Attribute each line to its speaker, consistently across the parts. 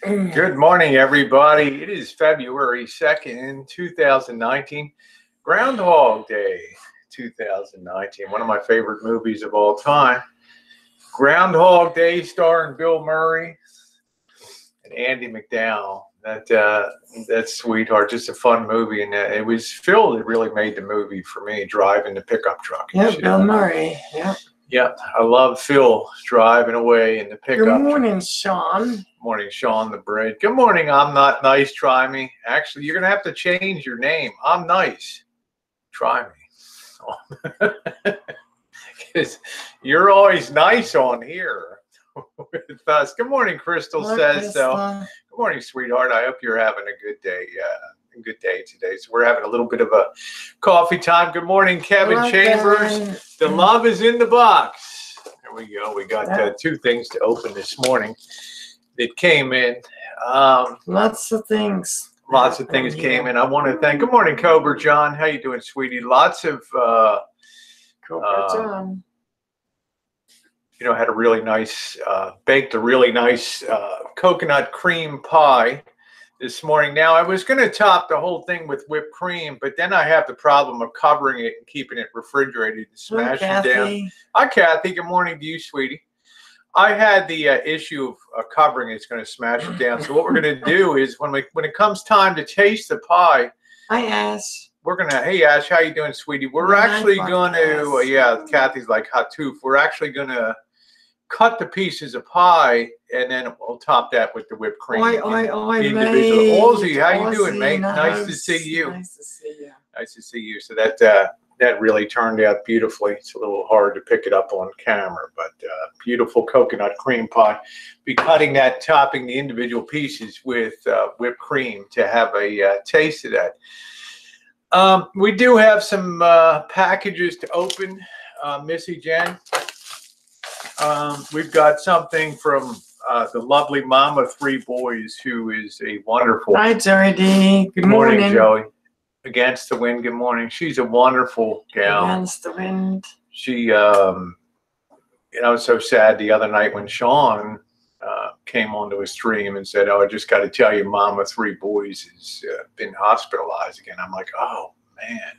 Speaker 1: Good morning, everybody. It is February 2nd, 2019. Groundhog Day 2019. One of my favorite movies of all time. Groundhog Day starring Bill Murray and Andy McDowell. That sweetheart, just a fun movie. And it was Phil that really made the movie for me, driving the pickup truck.
Speaker 2: Yeah, Bill Murray. Yeah.
Speaker 1: Yeah, I love Phil driving away in the pickup.
Speaker 2: Good morning, Sean.
Speaker 1: Morning, Sean the Bread. Good morning, I'm Not Nice, Try Me. Actually, you're going to have to change your name. I'm Nice, Try Me. Because you're always nice on here with us. Good morning, Crystal says so. Good morning, sweetheart. I hope you're having a good day. Good day today. So we're having a little bit of a coffee time. Good morning, Kevin Chambers. Kevin. The love is in the box. There we go. We got two things to open this morning that came in.
Speaker 2: Lots of things.
Speaker 1: Lots of things came in. I want to thank. Good morning, Cobra John. How you doing, sweetie? Lots of.
Speaker 2: Cobra John.
Speaker 1: You know, had a really nice, baked a really nice coconut cream pie this morning. Now, I was going to top the whole thing with whipped cream, but then I have the problem of covering it and keeping it refrigerated and smashing it down. Hi, Kathy. Good morning to you, sweetie. I had the issue of covering it. It's going to smash it down. So what we're going to do is when it comes time to taste the pie.
Speaker 2: Hi, Ash.
Speaker 1: We're going to, hey, Ash, how you doing, sweetie? We're actually going to, yeah, Kathy's like hot tooth. We're actually going to cut the pieces of pie, and then we'll top that with the whipped cream.
Speaker 2: Oi,
Speaker 1: Rosie, how you doing, mate? Nice to see you.
Speaker 2: Nice to see you.
Speaker 1: Nice to see you. So that really turned out beautifully. It's a little hard to pick it up on camera, but beautiful coconut cream pie. Be cutting that, topping the individual pieces with whipped cream to have a taste of that. We do have some packages to open, Missy Jenn. We've got something from the lovely mama of three boys, who is a wonderful.
Speaker 2: Hi, Joey. Good
Speaker 1: morning, Joey. Against the wind. Good morning. She's a wonderful gal.
Speaker 2: Against the wind.
Speaker 1: She, you know, I was so sad the other night when Sean came onto a stream and said, "Oh, I just got to tell you, mama of three boys has been hospitalized again." I'm like, "Oh man,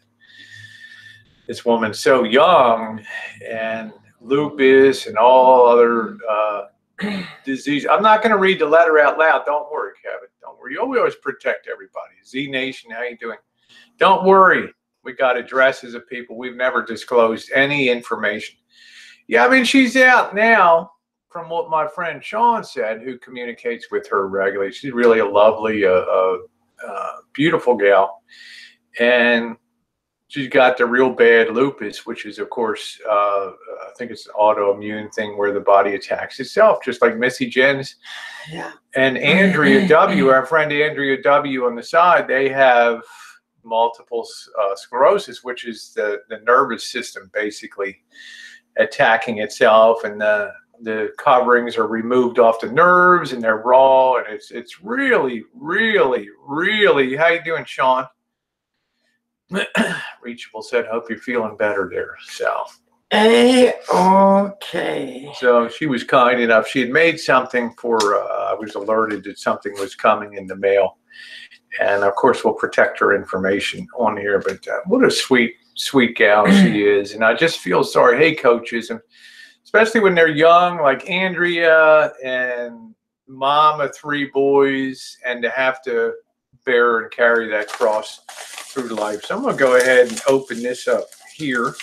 Speaker 1: this woman's so young and." Lupus and all other disease. I'm not going to read the letter out loud. Don't worry, Kevin. Don't worry. We always protect everybody. Z Nation, how you doing? Don't worry. We got addresses of people. We've never disclosed any information. Yeah, I mean, she's out now, from what my friend Sean said, who communicates with her regularly. She's really a lovely, beautiful gal. And she's got the real bad lupus, which is, of course, I think it's an autoimmune thing where the body attacks itself, just like Missy Jenn's.
Speaker 2: Yeah.
Speaker 1: And Andrea W., our friend Andrea W. on the side, they have multiple sclerosis, which is the nervous system basically attacking itself, and the coverings are removed off the nerves, and they're raw, and it's really, really, really. How you doing, Sean? Reachable said, "Hope you're feeling better there." So,
Speaker 2: okay.
Speaker 1: So she was kind enough. She had made something for. I was alerted that something was coming in the mail, and of course we'll protect her information on here. But what a sweet, sweet gal she is, and I just feel sorry. Hey, coaches, and especially when they're young, like Andrea and mom of three boys, and to have to bear and carry that cross through life. So I'm going to go ahead and open this up here.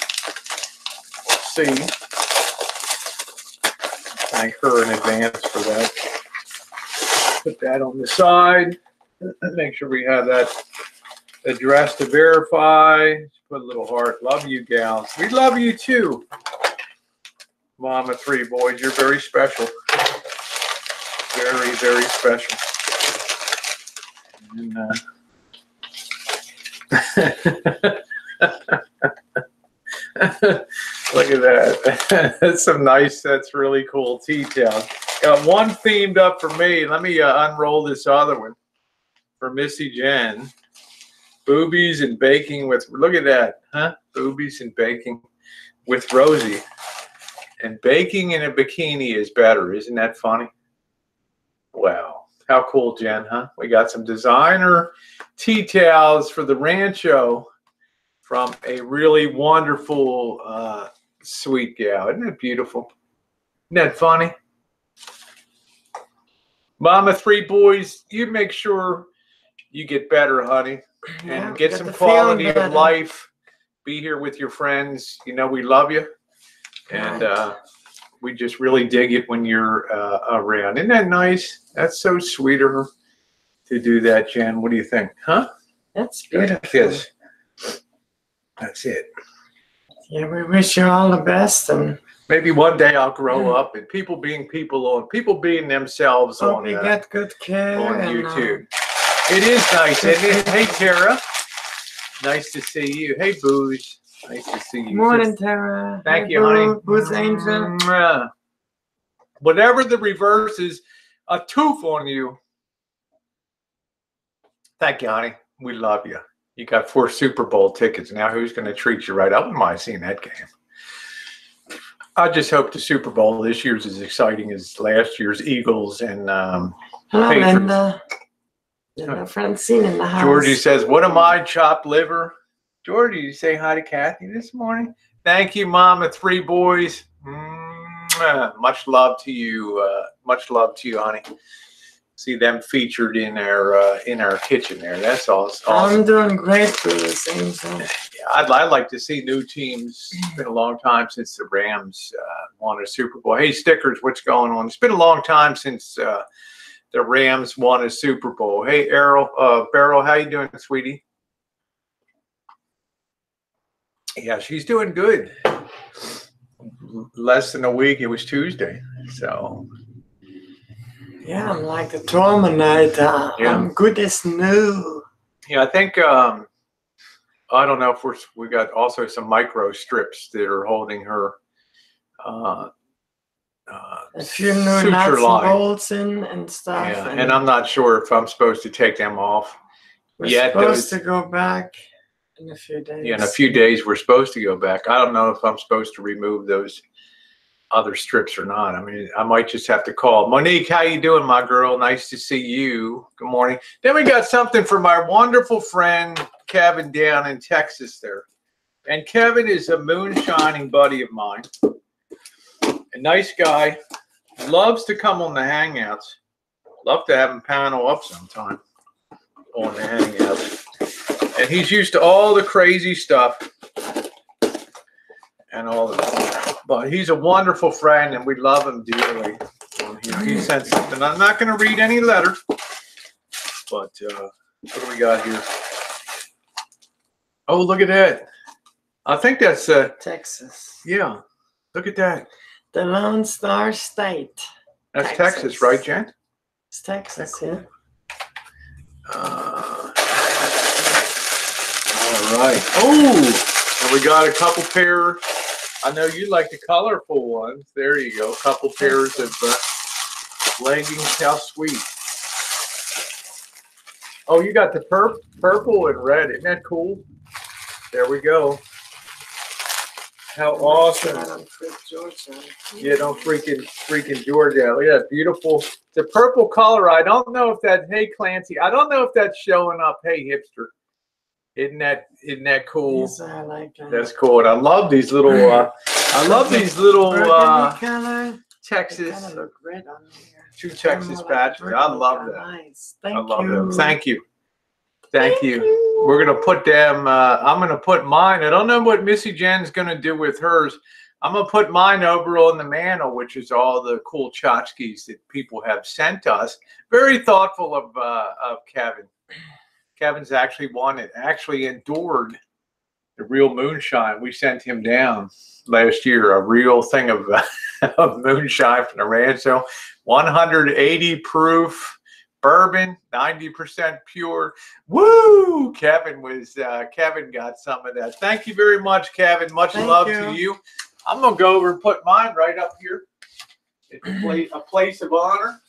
Speaker 1: Let's see. Thank her in advance for that. Put that on the side. Make sure we have that address to verify. Put a little heart. Love you, gals. We love you too. Mom of three boys, you're very special. Very, very special. And, look at that. That's some nice, that's really cool tea-towel. Got one themed up for me. Let me unroll this other one for Missy Jenn. Boobies and baking with, look at that, huh? Boobies and baking with Rosie. And baking in a bikini is better. Isn't that funny? Wow. How cool, Jen, huh? We got some designer tea towels for the Rancho from a really wonderful, sweet gal. Isn't that beautiful? Isn't that funny? Mama, 3 boys, you make sure you get better, honey, and get some quality of life. Be here with your friends. You know we love you, and we just really dig it when you're around. Isn't that nice? That's so sweet of her to do that, Jen. What do you think? Huh?
Speaker 2: That's beautiful.
Speaker 1: Yes. That's it.
Speaker 2: Yeah, we wish you all the best, and
Speaker 1: maybe one day I'll grow up and people being themselves on
Speaker 2: we get good care
Speaker 1: on YouTube. It is nice, isn't it? Hey, Tara. Nice to see you. Hey, Booze. Nice to see you.
Speaker 2: Morning, Tara.
Speaker 1: Thank you, honey.
Speaker 2: Booze Angel.
Speaker 1: Whatever the reverse is, a tooth on you. Thank you, honey. We love you. You got 4 Super Bowl tickets. Now who's going to treat you right? I wouldn't mind seeing that game. I just hope the Super Bowl this year's as exciting as last year's Eagles and
Speaker 2: Hello,
Speaker 1: Patriots.
Speaker 2: Linda. Linda Francine in the house.
Speaker 1: Georgie says, what am I, chopped liver? Georgie, you say hi to Kathy this morning? Thank you, Mama. 3 boys. Much love to you. Much love to you, honey. See them featured in our kitchen there. That's awesome.
Speaker 2: I'm doing great, Booze Angel.
Speaker 1: Yeah, I'd like to see new teams. It's been a long time since the Rams won a Super Bowl. Hey, Stickers, what's going on? It's been a long time since the Rams won a Super Bowl. Hey, Beryl, how you doing, sweetie? Yeah, she's doing good. Less than a week. It was Tuesday, so.
Speaker 2: Yeah, I'm like a trauma night.
Speaker 1: Yeah.
Speaker 2: I'm good as new.
Speaker 1: Yeah, I think I don't know if we got also some micro strips that are holding her
Speaker 2: A few new nuts and bolts in and stuff.
Speaker 1: Yeah, and I'm not sure if I'm supposed to take them off.
Speaker 2: We're supposed to go back in a few days.
Speaker 1: Yeah, in a few days we're supposed to go back. I don't know if I'm supposed to remove those other strips or not. I mean, I might just have to call. Monique, how you doing, my girl? Nice to see you. Good morning. Then we got something from our wonderful friend Kevin down in Texas there. And Kevin is a moonshining buddy of mine. A nice guy. Loves to come on the Hangouts. Love to have him panel up sometime on the Hangouts. And he's used to all the crazy stuff and all of that. But he's a wonderful friend, and we love him dearly. He sent something. I'm not going to read any letters, but what do we got here? Oh, look at that. I think that's
Speaker 2: Texas.
Speaker 1: Yeah, look at that.
Speaker 2: The Lone Star State.
Speaker 1: That's Texas, right, Jen?
Speaker 2: It's Texas,
Speaker 1: cool.
Speaker 2: yeah.
Speaker 1: All right. Oh, and we got a couple pairs. I know you like the colorful ones. There you go. A couple pairs of leggings. How sweet. Oh, you got the purple and red. Isn't that cool? There we go. How awesome. Yeah, don't freaking Georgia. Look at that beautiful. The purple color. I don't know if that, hey, Clancy. I don't know if that's showing up. Hey, hipster. Isn't that cool?
Speaker 2: Yes, I like that.
Speaker 1: That's cool. And I love these little Texas.
Speaker 2: Kind of look red on here.
Speaker 1: 2 Texas patches. I love that.
Speaker 2: Nice. Thank
Speaker 1: I love
Speaker 2: you.
Speaker 1: them. Thank you. Thank you. We're gonna put them. I'm gonna put mine. I don't know what Missy Jenn's gonna do with hers. I'm gonna put mine over on the mantle, which is all the cool tchotchkes that people have sent us. Very thoughtful of Kevin. Kevin's actually endured the real moonshine. We sent him down last year, a real thing of moonshine from the Rancho, 180 proof bourbon, 90% pure. Woo! Kevin got some of that. Thank you very much, Kevin. Much love to you. I'm gonna go over and put mine right up here. It's a place of honor,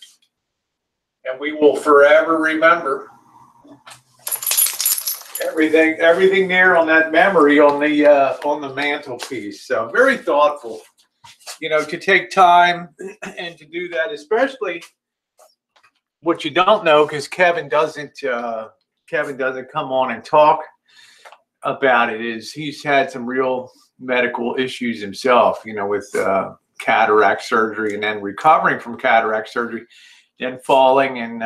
Speaker 1: and we will forever remember everything there on that memory on the mantelpiece. So very thoughtful, to take time and to do that, especially what you don't know, because Kevin doesn't come on and talk about it, is he's had some real medical issues himself, you know, with cataract surgery, and then recovering from cataract surgery, then falling and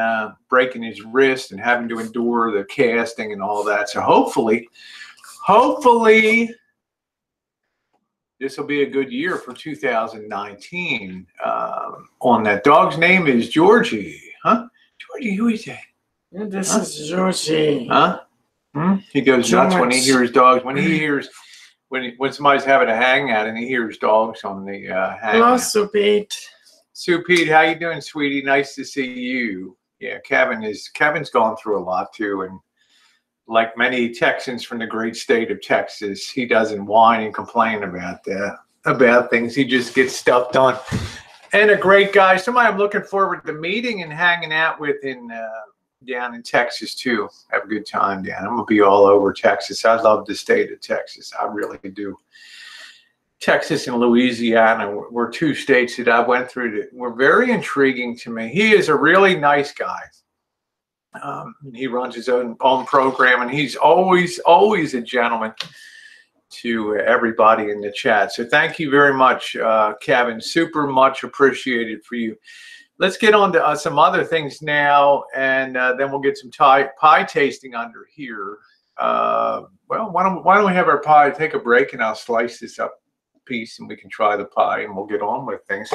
Speaker 1: breaking his wrist and having to endure the casting and all that. So hopefully this will be a good year for 2019 on that. Dog's name is Georgie. Huh? Georgie, who is that?
Speaker 2: Yeah, this is Rosie.
Speaker 1: Huh? He goes nuts when he hears dogs. When he hears, when somebody's having a hangout and he hears dogs on the hangout.
Speaker 2: Hello, Sue Pete.
Speaker 1: Sue Pete, how you doing, sweetie? Nice to see you. Yeah, Kevin's gone through a lot too, and like many Texans from the great state of Texas, he doesn't whine and complain about things. He just gets stuff done. And a great guy, somebody I'm looking forward to meeting and hanging out with down in Texas too. Have a good time down. I'm gonna be all over Texas. I love the state of Texas. I really do. Texas and Louisiana were two states that I went through that were very intriguing to me. He is a really nice guy. He runs his own program, and he's always a gentleman to everybody in the chat. So thank you very much, Kevin. Super much appreciated for you. Let's get on to some other things now, and then we'll get some pie tasting under here. Well, why don't we have our pie? Take a break, and I'll slice this up piece and we can try the pie and we'll get on with things.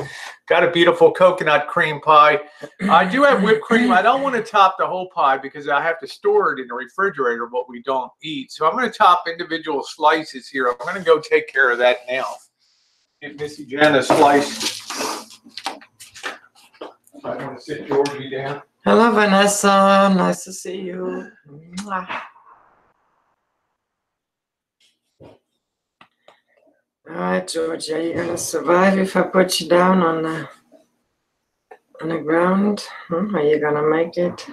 Speaker 1: Got a beautiful coconut cream pie. I do have whipped cream. I don't want to top the whole pie because I have to store it in the refrigerator, what we don't eat. So I'm going to top individual slices here. I'm going to go take care of that now. Give Missy Jenn a slice. I want to sit Georgie down.
Speaker 2: Hello, Vanessa. Nice to see you. Mwah. All right, Georgie, are you gonna survive if I put you down on the ground? Are you gonna make it?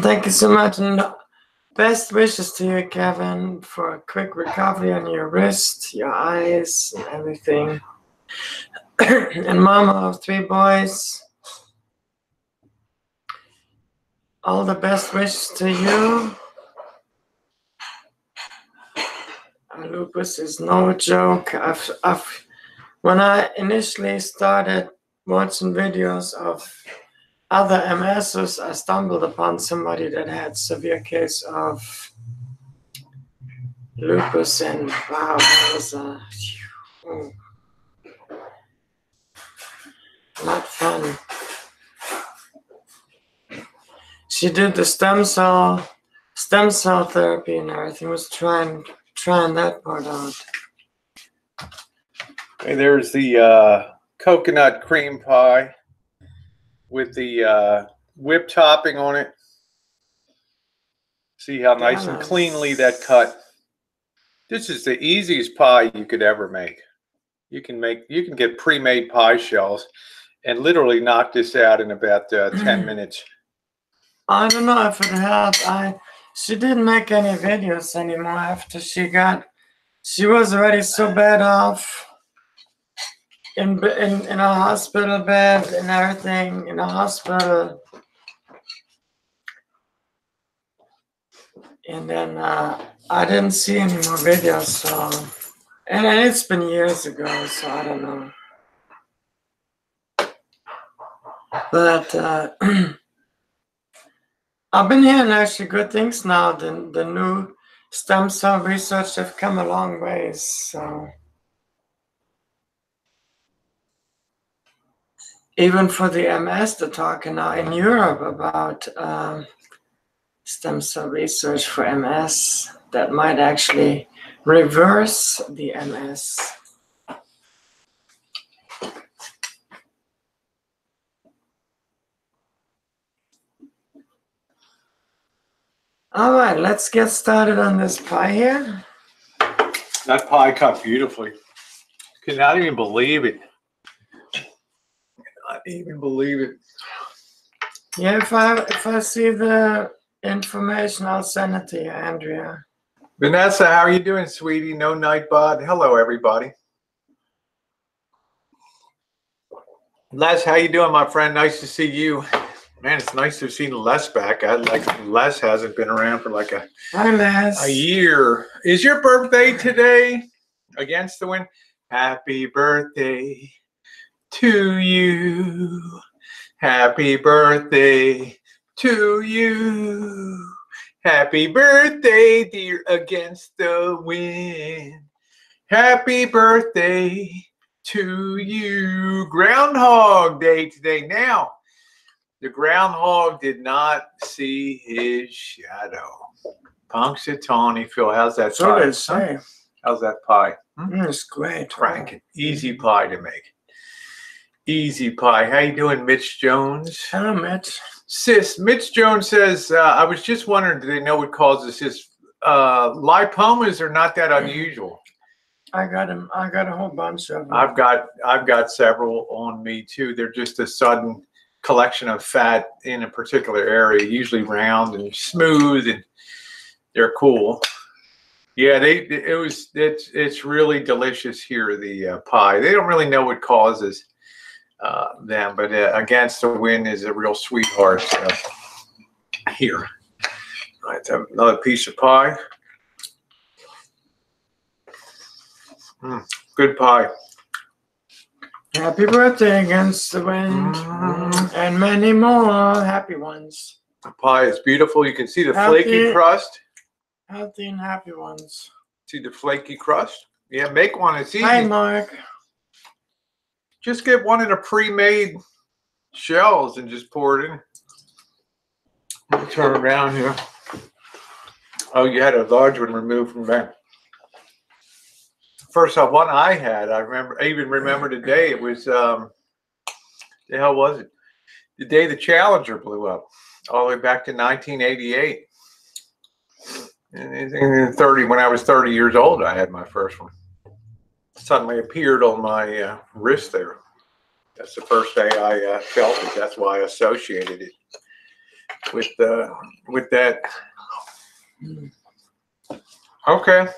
Speaker 2: Thank you so much, and best wishes to you, Kevin, for a quick recovery on your wrist, your eyes, and everything. And mama of 3 boys, all the best wishes to you. Lupus is no joke. When I initially started watching videos of other MSers, I stumbled upon somebody that had severe case of lupus, and wow, that was not fun. She did the stem cell therapy and everything. Was trying that part out.
Speaker 1: Okay, there's the coconut cream pie with the whip topping on it. See how nice and cleanly that cut. This is the easiest pie you could ever make. You can get pre-made pie shells and literally knock this out in about 10 minutes.
Speaker 2: I don't know if it helped. She didn't make any videos anymore after she was already so bad off in a hospital bed and everything, in a hospital. And then I didn't see any more videos, so, and it's been years ago, so I don't know. But I've been hearing actually good things now. The new stem cell research have come a long ways. So even for the MS, they're talking now in Europe about stem cell research for MS that might actually reverse the MS. All right, let's get started on this pie here.
Speaker 1: That pie cut beautifully. Cannot even believe it. Cannot even believe it.
Speaker 2: Yeah, if I see the information, I'll send it to you, Andrea.
Speaker 1: Vanessa, how are you doing, sweetie? No Nightbot. Hello, everybody. Les, how you doing, my friend? Nice to see you. Man, it's nice to have seen Les back. Les hasn't been around for like
Speaker 2: Hi, Les.
Speaker 1: a year. Is your birthday today? Against the wind. Happy birthday to you. Happy birthday to you. Happy birthday, dear Against the Wind. Happy birthday to you. Groundhog Day today. Now, the groundhog did not see his shadow. Punxsutawney Phil, how's that
Speaker 2: So
Speaker 1: pie?
Speaker 2: they say.
Speaker 1: How's that pie?
Speaker 2: It's great.
Speaker 1: Cranking. Easy pie to make. Easy pie. How you doing, Mitch Jones?
Speaker 2: Hello, Mitch.
Speaker 1: Sis, Mitch Jones says, I was just wondering, do they know what causes this? Lipomas are not that unusual.
Speaker 2: I got him. I got a whole bunch of them.
Speaker 1: I've got several on me too. They're just a sudden collection of fat in a particular area, usually round and smooth, and they're cool. Yeah, it's really delicious here, the pie. They don't really know what causes them, but Against the Wind is a real sweetheart. So here, let's have another piece of pie. Good pie.
Speaker 2: Happy birthday, Against the Wind. And many more happy ones.
Speaker 1: The pie is beautiful. You can see the flaky crust.
Speaker 2: Healthy and happy ones.
Speaker 1: See the flaky crust? Yeah, make one. It's easy.
Speaker 2: Hi, Mark.
Speaker 1: Just get one in a pre-made shells and just pour it in. Let me turn around here. Oh, you had a large one removed from back. First one I had, I even remember the day. It was the hell was it? The day the Challenger blew up, all the way back to 1988. And when I was 30 years old, I had my first one. Suddenly appeared on my wrist there. That's the first day I felt it. That's why I associated it with that. Okay.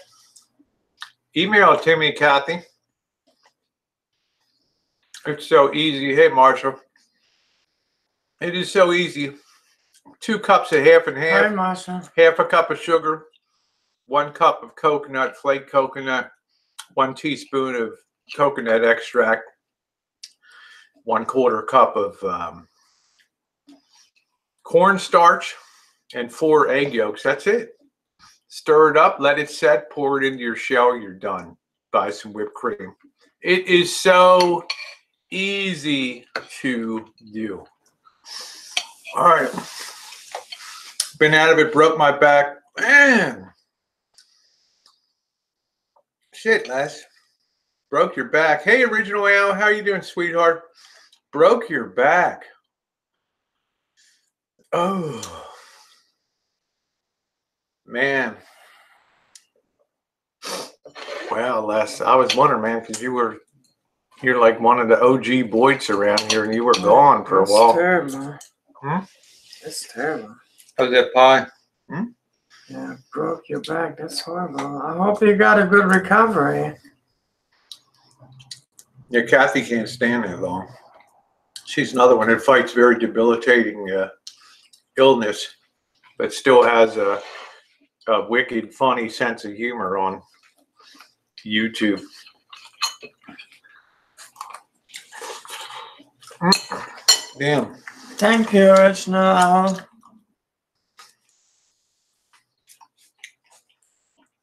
Speaker 1: Email it to me, Kathy. It's so easy. Hey, Marshall. It is so easy. 2 cups of half and half.
Speaker 2: Hi, Marshall.
Speaker 1: Half a cup of sugar. 1 cup of coconut, flake coconut. 1 teaspoon of coconut extract. 1/4 cup of cornstarch. And 4 egg yolks. That's it. Stir it up, let it set, pour it into your shell, you're done. Buy some whipped cream. It is so easy to do. All right. Been out of it, broke my back. Man. Shit, Les. Broke your back. Hey, Original Al, how you doing, sweetheart? Broke your back. Oh. Man. Well, Les, I was wondering, man, because you're like one of the OG Boyds around here, and you were gone for a while.
Speaker 2: It's terrible.
Speaker 1: Hmm?
Speaker 2: It's terrible.
Speaker 1: How's that pie? Hmm?
Speaker 2: Yeah, broke your back. That's horrible. I hope you got a good recovery.
Speaker 1: Yeah, Kathy can't stand it long. She's another one that fights very debilitating illness, but still has a wicked, funny sense of humor on YouTube. Damn.
Speaker 2: Thank you, Original.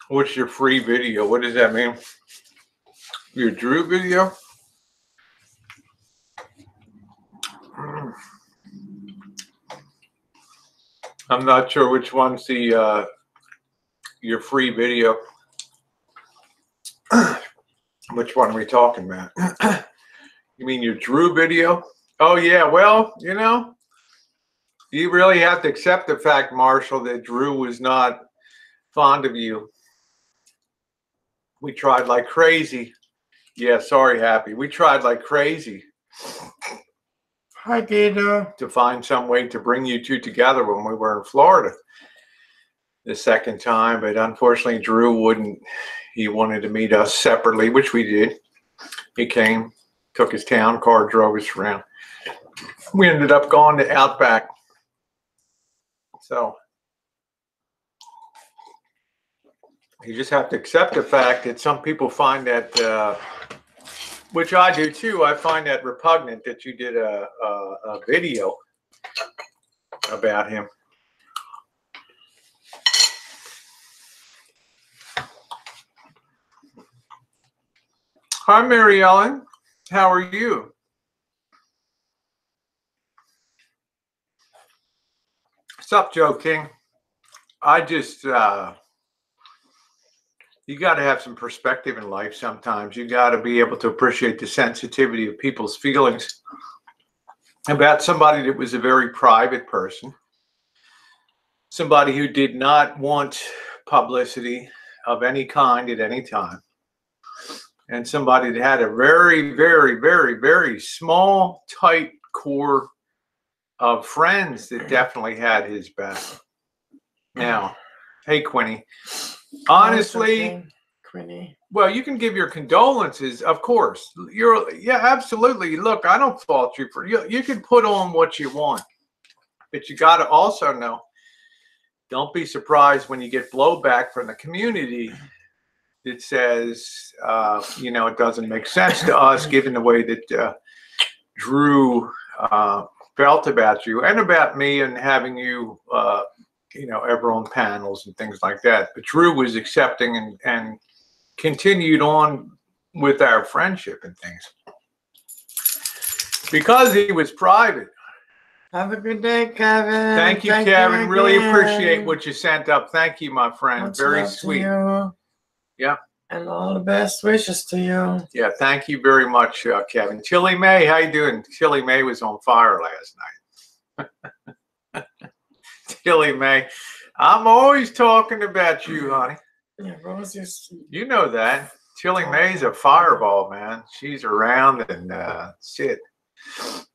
Speaker 1: What's your free video? What does that mean? Your Drew video? I'm not sure which one's the your free video. Which one are we talking about? You mean your Drew video? Oh yeah, well, you know, you really have to accept the fact, Marshall, that Drew was not fond of you. We tried like crazy. Yeah, sorry, Happy. We tried like crazy.
Speaker 2: Hi, Gator.
Speaker 1: To find some way to bring you two together when we were in Florida the second time, but unfortunately Drew wouldn't. He wanted to meet us separately, which we did. He came. took his town car, drove us around. We ended up going to Outback. So you just have to accept the fact that some people find that, which I do too, I find that repugnant that you did a video about him. Hi, Mary Ellen. How are you? What's up, Joe King? I just, you got to have some perspective in life sometimes. You got to be able to appreciate the sensitivity of people's feelings about somebody that was a very private person, somebody who did not want publicity of any kind at any time, and somebody that had a very, very, very, very small, tight core of friends that definitely had his back. Now, hey, Quinny, honestly,
Speaker 2: Quinny.
Speaker 1: well, you can give your condolences, of course. Yeah, absolutely. Look, I don't fault you for you can put on what you want, but you got to also know, don't be surprised when you get blowback from the community that says, it doesn't make sense to us given the way that Drew felt about you and about me and having you, ever on panels and things like that. But Drew was accepting and continued on with our friendship and things because he was private.
Speaker 2: Have a good day, Kevin.
Speaker 1: Thank you, Kevin. Really appreciate what you sent up. Thank you, my friend.
Speaker 2: Much
Speaker 1: very
Speaker 2: love
Speaker 1: sweet.
Speaker 2: To you.
Speaker 1: Yeah.
Speaker 2: And all the best wishes to you.
Speaker 1: Yeah, thank you very much, Kevin. Chili May, how you doing? Chili May was on fire last night. Chili May, I'm always talking about you, honey.
Speaker 2: Yeah, Rosie's.
Speaker 1: You know that. Chili May's a fireball, man. She's around and shit.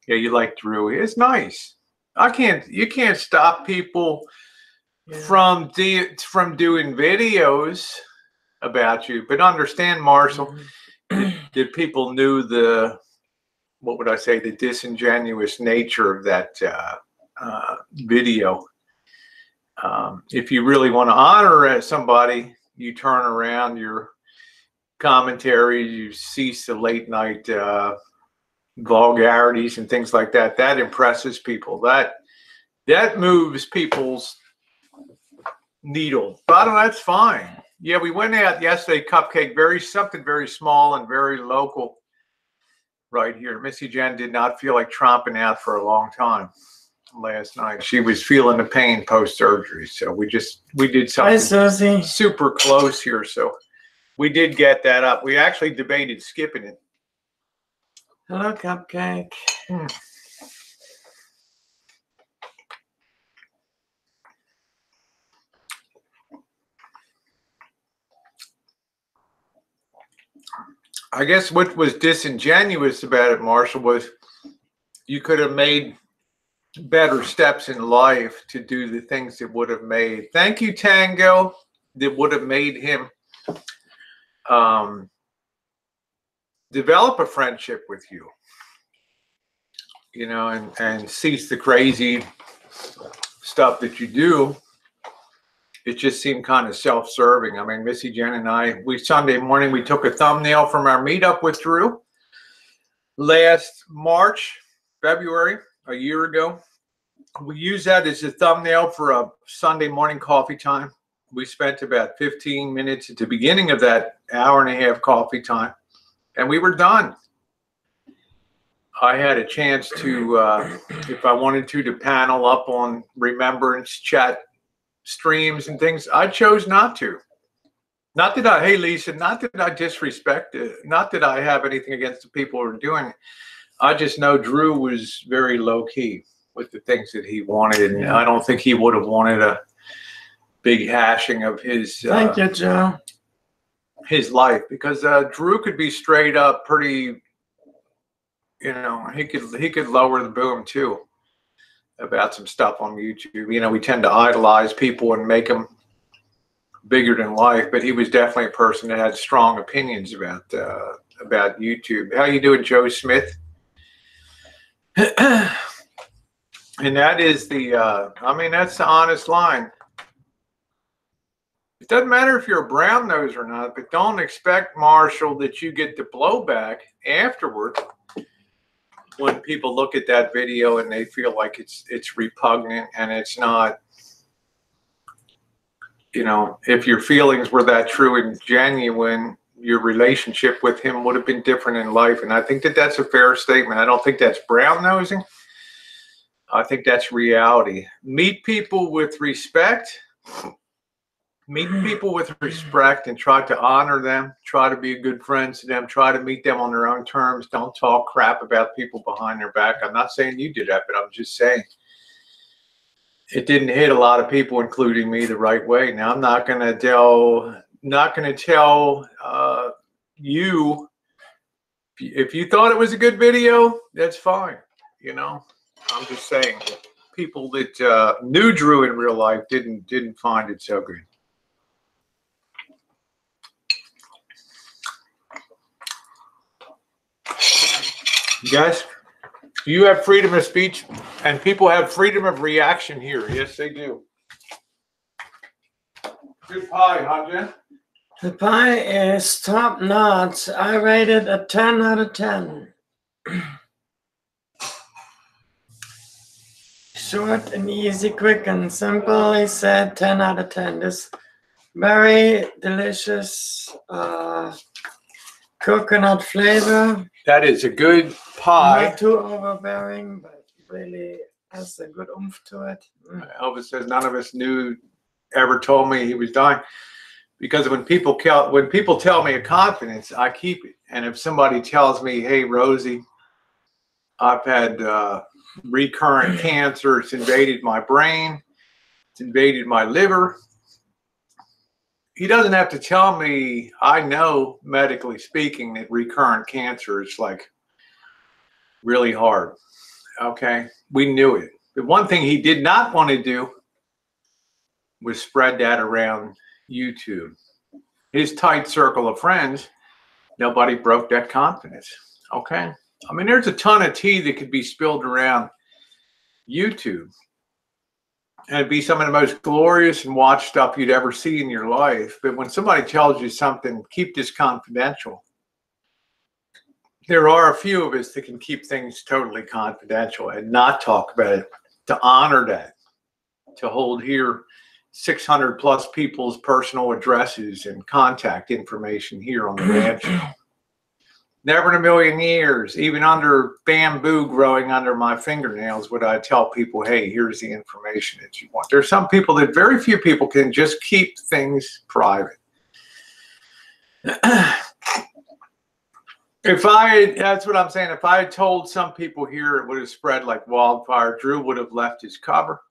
Speaker 1: Yeah, you like Drew. It's nice. You can't stop people from doing videos about you, but understand, Marshall, that people knew the disingenuous nature of that video. If you really want to honor somebody, you turn around your commentary, you cease the late night vulgarities and things like that. That impresses people. That moves people's needle. But that's fine. Yeah, we went out yesterday, Cupcake, something very small and very local right here. Missy Jenn did not feel like tromping out for a long time last night. She was feeling the pain post-surgery. So we did something super close here. So we did get that up. We actually debated skipping it.
Speaker 2: Hello, Cupcake.
Speaker 1: I guess what was disingenuous about it, Marshall, was you could have made better steps in life to do the things that would have made, thank you, Tango, that would have made him develop a friendship with you, and cease the crazy stuff that you do. It just seemed kind of self-serving. I mean, Missy Jenn and I, Sunday morning, we took a thumbnail from our meetup with Drew last February, a year ago. We used that as a thumbnail for a Sunday morning coffee time. We spent about 15 minutes at the beginning of that hour-and-a-half coffee time, and we were done. I had a chance to, if I wanted to panel up on remembrance chat streams and things. I chose not to. Not that hey Lisa, not that I disrespect it, not that I have anything against the people who are doing it. I just know Drew was very low key with the things that he wanted, and I don't think he would have wanted a big hashing of his
Speaker 2: thank you, Joe.
Speaker 1: His life, because Drew could be straight up pretty, he could lower the boom too about some stuff on YouTube. We tend to idolize people and make them bigger than life, but he was definitely a person that had strong opinions about about YouTube. How you doing, Joe Smith? And that is the, I mean, that's the honest line. It doesn't matter if you're a brown nose or not, but don't expect, Marshall, that you get the blowback afterward when people look at that video and they feel like it's repugnant and it's not, you know, if your feelings were that true and genuine, your relationship with him would have been different in life. And I think that that's a fair statement. I don't think that's brown nosing. I think that's reality. Meet people with respect. Meeting people with respect and try to honor them, try to be good friends to them, try to meet them on their own terms. Don't talk crap about people behind their back. I'm not saying you did that, but I'm just saying it didn't hit a lot of people, including me, the right way. Now, I'm not going to tell you, if you thought it was a good video, that's fine. You know, I'm just saying people that knew Drew in real life didn't find it so good. Guys, you have freedom of speech, and people have freedom of reaction here. Yes, they do. Good pie, huh, Jen?
Speaker 2: The pie is top notch. I rated a 10 out of 10. Short and easy, quick and simple. He said 10 out of 10. This very delicious coconut flavor.
Speaker 1: That is a good pie.
Speaker 2: Not too overbearing, but really has a good oomph to it.
Speaker 1: Elvis says none of us ever told me he was dying, because when people tell me a confidence, I keep it. And if somebody tells me, "Hey, Rosie, I've had recurrent cancer. It's invaded my brain. It's invaded my liver," he doesn't have to tell me. I know, medically speaking, that recurrent cancer is like really hard. Okay, we knew it. The one thing he did not want to do was spread that around YouTube. His tight circle of friends, nobody broke that confidence. Okay, I mean, there's a ton of tea that could be spilled around YouTube, and it'd be some of the most glorious and watched stuff you'd ever see in your life. But when somebody tells you something, keep this confidential. There are a few of us that can keep things totally confidential and not talk about it, to honor that, to hold here 600 plus people's personal addresses and contact information here on the Rancho. Never in a million years, even under bamboo growing under my fingernails, would I tell people, "Hey, here's the information that you want." There's some people that very few people can just keep things private. That's what I'm saying. If I had told some people here, it would have spread like wildfire. Drew would have left his cover.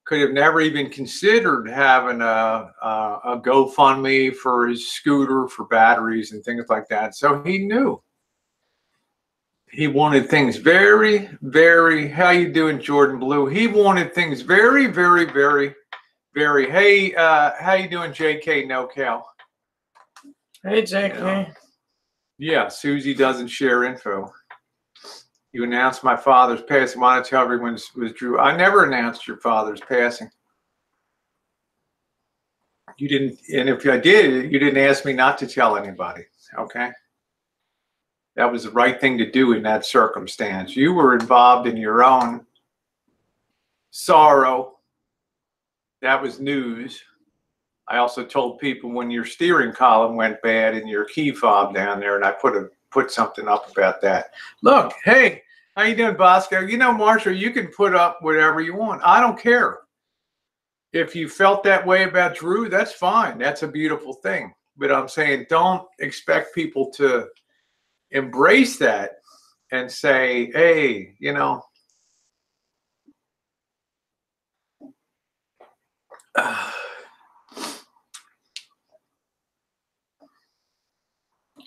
Speaker 1: Could have never even considered having a GoFundMe for his scooter, for batteries and things like that. So he knew. He wanted things very, very, how you doing, Jordan Blue? He wanted things very, very, very, very, hey, how you doing, JK NoCal?
Speaker 2: Hey, JK.
Speaker 1: Yeah, Susie doesn't share info. You announced my father's passing. Why not tell everyone it was Drew? I never announced your father's passing. You didn't, and if I did, you didn't ask me not to tell anybody, okay? That was the right thing to do in that circumstance. You were involved in your own sorrow. That was news. I also told people when your steering column went bad and your key fob down there, and I put something up about that. Look, hey, how you doing, Bosco? You know, Marshall, you can put up whatever you want. I don't care. If you felt that way about Drew, that's fine. That's a beautiful thing. But I'm saying don't expect people to embrace that and say, "Hey, you know,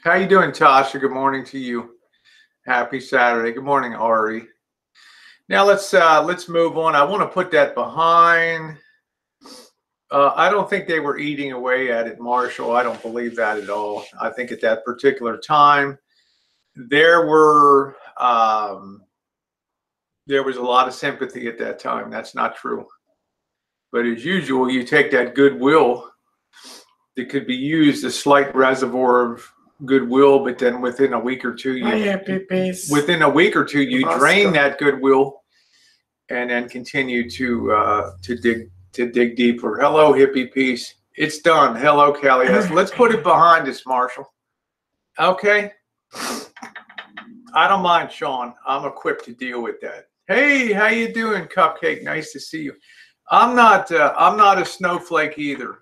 Speaker 1: how you doing, Tasha? Good morning to you. Happy Saturday. Good morning, Ari. Now let's move on. I want to put that behind. I don't think they were eating away at it, Marshall. I don't believe that at all. I think at that particular time, there was a lot of sympathy at that time. That's not true. But as usual, you take that goodwill that could be used, a slight reservoir of goodwill, but then within a week or two, you drain that goodwill, and then continue to dig deeper. Hello, hippie peace. It's done. Hello, Kelly. Let's put it behind us, Marshall. Okay. I don't mind, Sean. I'm equipped to deal with that. Hey, how you doing, Cupcake? Nice to see you. I'm not a snowflake either,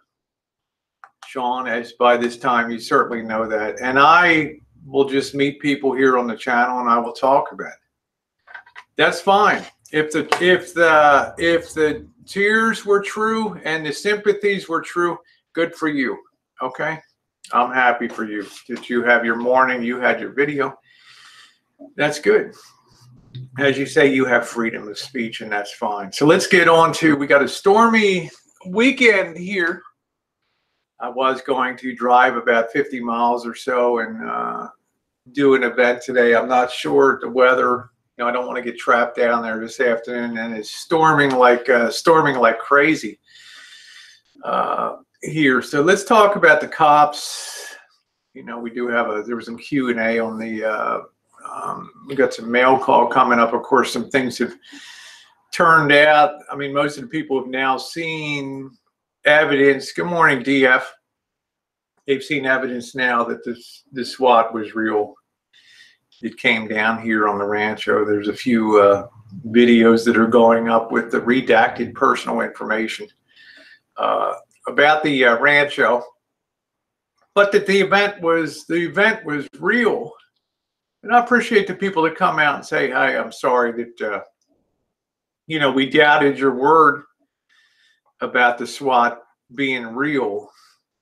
Speaker 1: Sean, as by this time you certainly know that. And I will just meet people here on the channel and I will talk about it. That's fine. If the tears were true and the sympathies were true, good for you. Okay? I'm happy for you that you have your morning, you had your video. That's good. As you say, you have freedom of speech, and that's fine. So let's get on to, we got a stormy weekend here. I was going to drive about 50 miles or so and do an event today. I'm not sure the weather. You know, I don't want to get trapped down there this afternoon, and it's storming like crazy here. So let's talk about the cops. You know, we do have there was some Q&A on the. We got some mail call coming up. Of course, some things have turned out. I mean, most of the people have now seen evidence. Good morning, DF. They've seen evidence now that this SWAT was real. It came down here on the Rancho. There's a few videos that are going up with the redacted personal information about the Rancho, but that the event was real. And I appreciate the people that come out and say, "Hey, I'm sorry that you know, we doubted your word about the SWAT being real."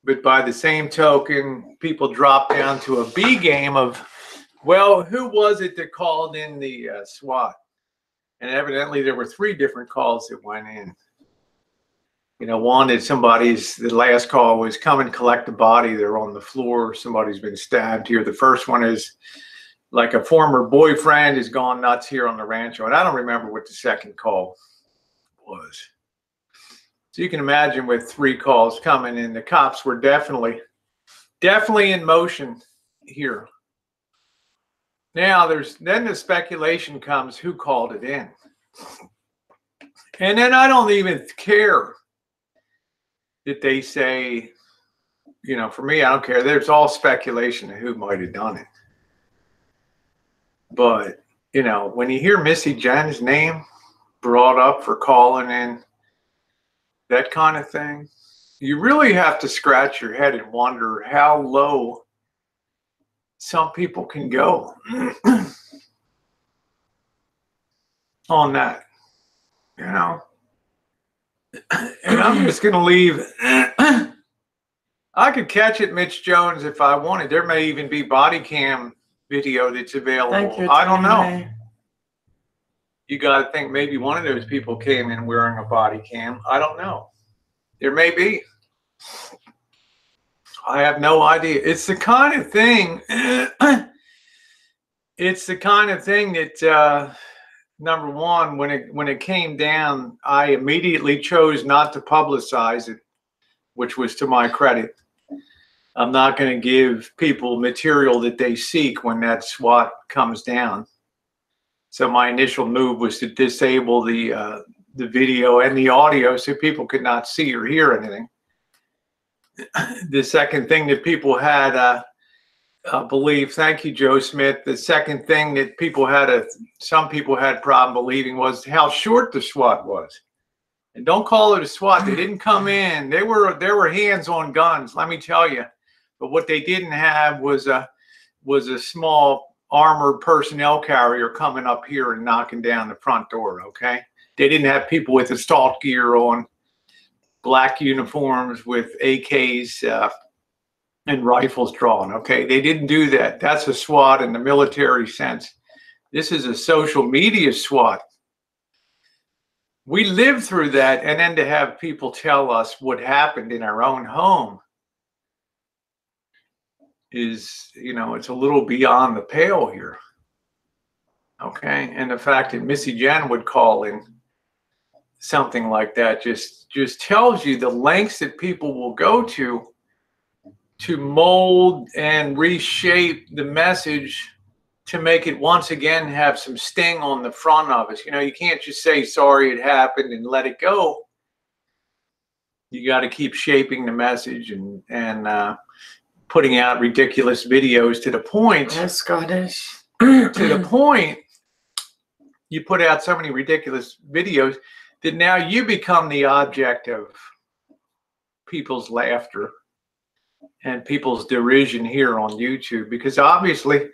Speaker 1: But by the same token, people drop down to a B game of, well, who was it that called in the SWAT? And evidently there were 3 different calls that went in. You know, one is the last call was come and collect the body. They're on the floor. Somebody's been stabbed here. The first one is like a former boyfriend has gone nuts here on the Rancho. And I don't remember what the second call was. So you can imagine with 3 calls coming in, the cops were definitely in motion here. Now then the speculation comes, who called it in? And then I don't even care that they say, you know, for me, I don't care. There's all speculation of who might have done it. But, you know, when you hear Missy Jenn's name brought up for calling in, that kind of thing, you really have to scratch your head and wonder how low some people can go on that, you know. And I'm just going to leave. I could catch it, Mitch Jones, if I wanted. There may even be body cam video that's available.
Speaker 2: Thank you,
Speaker 1: I don't know. You got to think maybe one of those people came in wearing a body cam. I don't know. There may be. I have no idea. It's the kind of thing. It's the kind of thing that, number one, when it came down, I immediately chose not to publicize it, which was to my credit. I'm not going to give people material that they seek when that SWAT comes down. So my initial move was to disable the video and the audio so people could not see or hear anything. The second thing that people had believe, thank you, Joe Smith. The second thing that people had some people had problem believing was how short the SWAT was. And don't call it a SWAT. They didn't come in. There were hands on guns, let me tell you. But what they didn't have was a small armored personnel carrier coming up here and knocking down the front door. Okay, they didn't have people with assault gear on, black uniforms with AKs and rifles drawn. Okay, they didn't do that. That's a SWAT in the military sense. This is a social media SWAT. we lived through that, and then to have people tell us what happened in our own home is, it's a little beyond the pale here. Okay. And the fact that Missy Jenn would call in something like that just tells you the lengths that people will go to mold and reshape the message to make it once again have some sting on the front of us. You can't just say sorry it happened and let it go. You got to keep shaping the message and putting out ridiculous videos to the point.
Speaker 2: Oh, Scottish.
Speaker 1: To the point, you put out so many ridiculous videos that now you become the object of people's laughter and people's derision here on YouTube, because obviously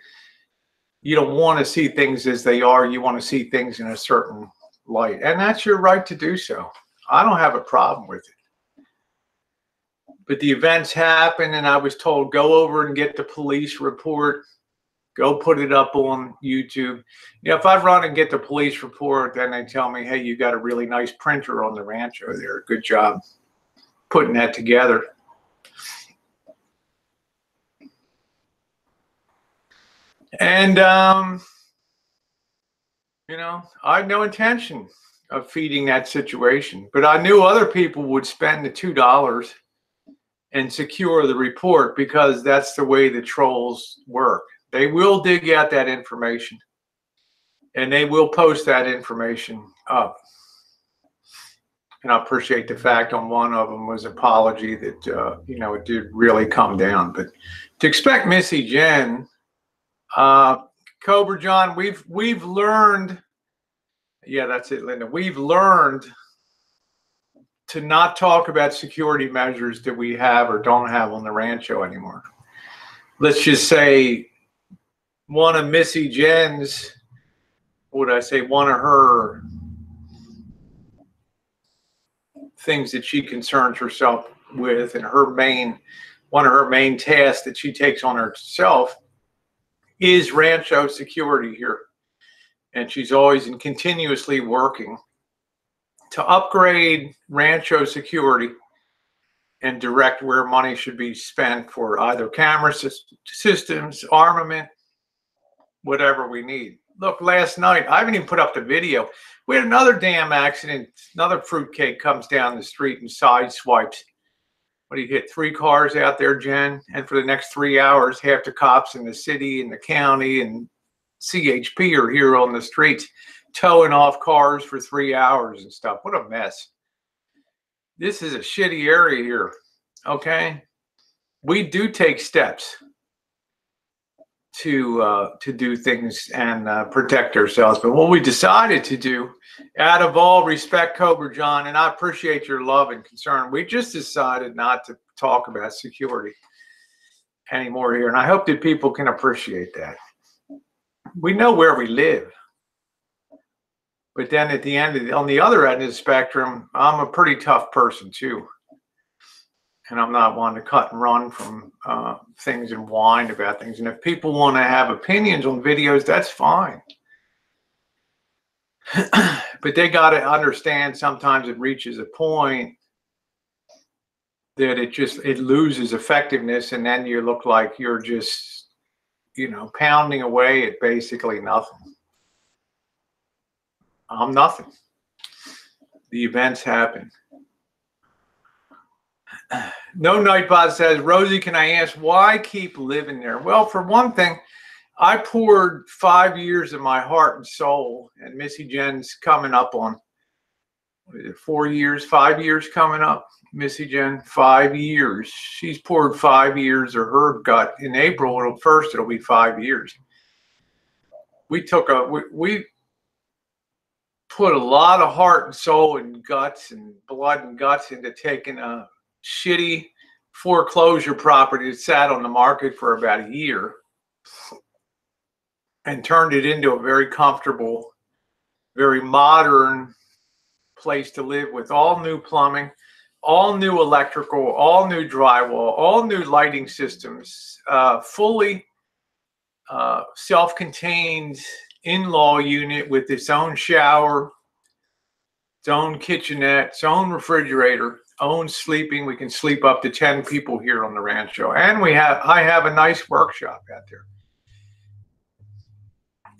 Speaker 1: you don't want to see things as they are. You want to see things in a certain light, and that's your right to do so. I don't have a problem with it. But the events happened, and I was told, go over and get the police report. Go put it up on YouTube. If I run and get the police report, then they tell me, hey, you got a really nice printer on the Rancho there. Good job putting that together. And, I had no intention of feeding that situation, but I knew other people would spend the $2 and secure the report, because that's the way the trolls work. They will dig out that information, and they will post that information up. And I appreciate the fact on one of them was apology that, it did really come down. But to expect Missy Jenn, Cobra John, we've learned, yeah, that's it, Linda. We've learned to not talk about security measures that we have or don't have on the Rancho anymore. Let's just say one of Missy Jenn's, one of her things that she concerns herself with, and one of her main tasks that she takes on herself is Rancho security here. And she's always and continuously working to upgrade Rancho security and direct where money should be spent for either camera systems, armament, whatever we need. Look, last night, I haven't even put up the video. We had another damn accident. Another fruitcake comes down the street and sideswipes. What do you hit? 3 cars out there, Jen? And for the next 3 hours, half the cops in the city and the county and CHP are here on the streets towing off cars for 3 hours and stuff. What a mess. This is a shitty area here, okay? We do take steps to do things and protect ourselves. But what we decided to do, out of all respect, Cobra John, and I appreciate your love and concern, we just decided not to talk about security anymore here. And I hope that people can appreciate that. We know where we live. But then at the end, on the other end of the spectrum, I'm a pretty tough person too. And I'm not one to cut and run from things and whine about things. And if people want to have opinions on videos, that's fine. But they got to understand sometimes it reaches a point that it loses effectiveness. And then you look like you're just, pounding away at basically nothing. I'm nothing. The events happen. No Nightbot says, Rosie, can I ask why keep living there? Well, for one thing, I poured 5 years of my heart and soul, and Missy Jenn's coming up on 4 years, 5 years coming up. Missy Jenn, 5 years. She's poured 5 years of her gut. In April 1st, it'll be 5 years. We put a lot of heart and soul and guts and blood and guts into taking a shitty foreclosure property that sat on the market for about a year and turned it into a very comfortable, very modern place to live with all new plumbing, all new electrical, all new drywall, all new lighting systems, fully self-contained in-law unit with its own shower, its own kitchenette, its own refrigerator, own sleeping. We can sleep up to 10 people here on the Rancho. And I have a nice workshop out there.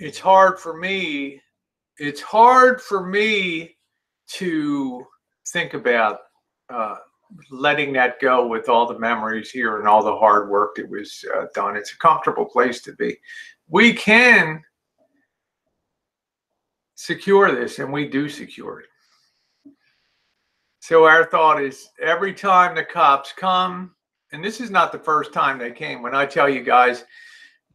Speaker 1: It's hard for me to think about letting that go with all the memories here and all the hard work that was done. It's a comfortable place to be. We can secure this, and we do secure it. So our thought is, every time the cops come, and this is not the first time they came. When I tell you guys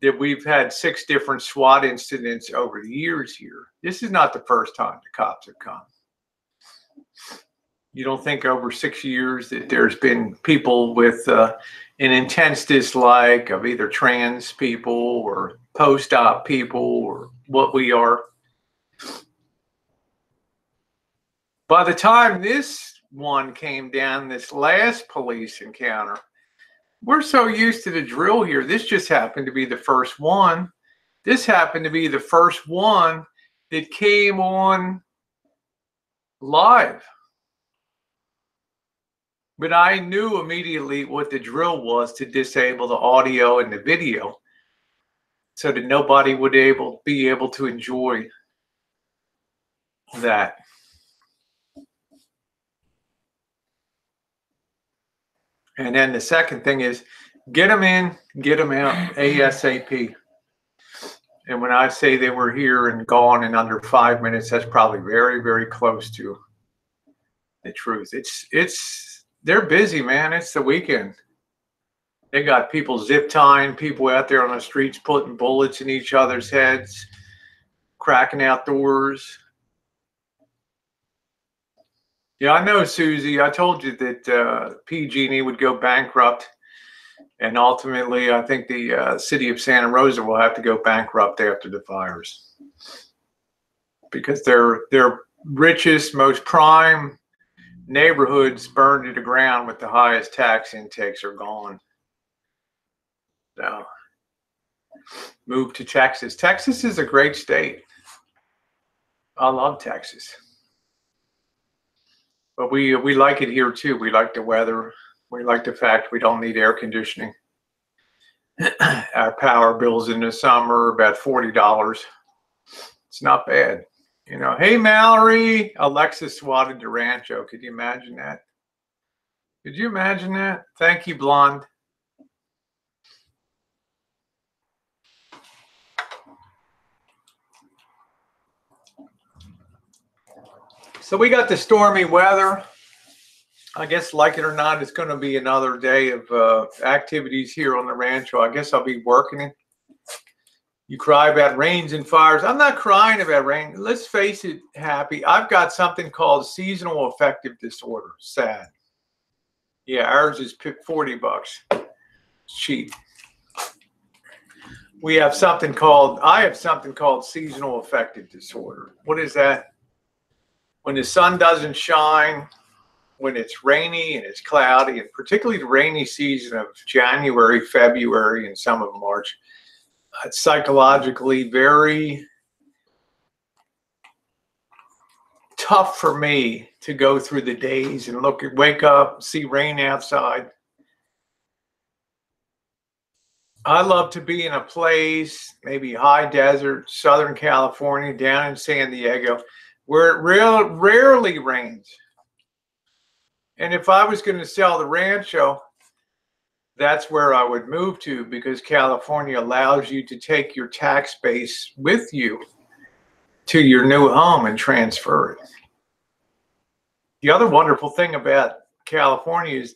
Speaker 1: that we've had 6 different SWAT incidents over the years here, this is not the first time the cops have come. You don't think over 6 years that there's been people with an intense dislike of either trans people or post-op people or what we are. By the time this one came down, this last police encounter, we're so used to the drill here. This just happened to be the first one. This happened to be the first one that came on live. But I knew immediately what the drill was to disable the audio and the video so that nobody would be able to enjoy that. And then the second thing is, get them in, get them out ASAP. And when I say they were here and gone in under 5 minutes, that's probably very, very close to the truth. They're busy, man. It's the weekend. They got people zip tying, people out there on the streets putting bullets in each other's heads, cracking out doors. Yeah, I know, Susie. I told you that PG&E would go bankrupt, and ultimately, I think the city of Santa Rosa will have to go bankrupt after the fires, because their richest, most prime neighborhoods burned to the ground with the highest tax intakes are gone. So, move to Texas. Texas is a great state. I love Texas. But we like it here too. We like the weather. We like the fact we don't need air conditioning. Our power bills in the summer are about $40. It's not bad. You know, hey, Mallory, Alexa swatted the Rancho. Could you imagine that? Could you imagine that? Thank you, Blonde. So we got the stormy weather. I guess, like it or not, it's going to be another day of activities here on the Rancho. I guess I'll be working it. You cry about rains and fires. I'm not crying about rain. Let's face it, Happy. I've got something called seasonal affective disorder. Sad. Yeah, ours is $40. It's cheap. I have something called seasonal affective disorder. What is that? When the sun doesn't shine, when it's rainy and it's cloudy, and particularly the rainy season of January, February, and some of March, it's psychologically very tough for me to go through the days and wake up, see rain outside. I love to be in a place, maybe high desert, Southern California, down in San Diego, where it rarely rains. And if I was going to sell the Rancho, that's where I would move to, because California allows you to take your tax base with you to your new home and transfer it. The other wonderful thing about California is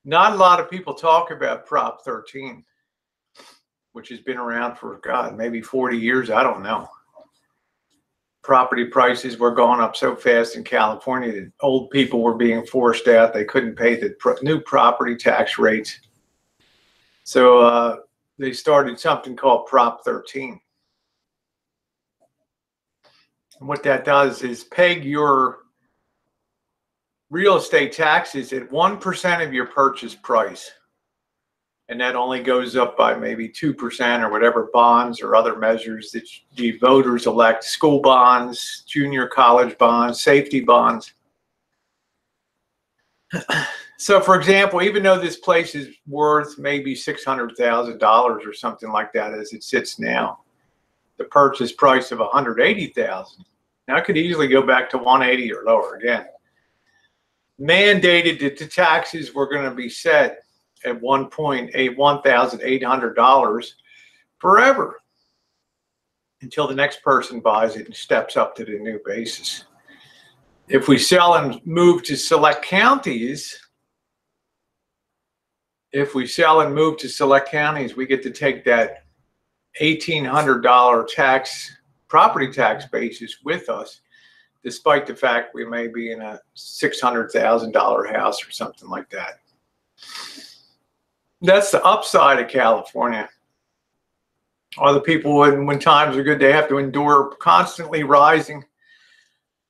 Speaker 1: not a lot of people talk about Prop 13, which has been around for, God, maybe 40 years. I don't know. Property prices were going up so fast in California that old people were being forced out. They couldn't pay the new property tax rates. So they started something called Prop 13. And what that does is peg your real estate taxes at 1% of your purchase price. And that only goes up by maybe 2% or whatever bonds or other measures that the voters elect, school bonds, junior college bonds, safety bonds. So, for example, even though this place is worth maybe $600,000 or something like that as it sits now, the purchase price of $180,000, now I could easily go back to 180 or lower again. Mandated that the taxes were going to be set at $1,800 forever until the next person buys it and steps up to the new basis. If we sell and move to select counties, we get to take that $1,800 property tax basis with us, despite the fact we may be in a $600,000 house or something like that. That's the upside of California. Other people, when times are good, they have to endure constantly rising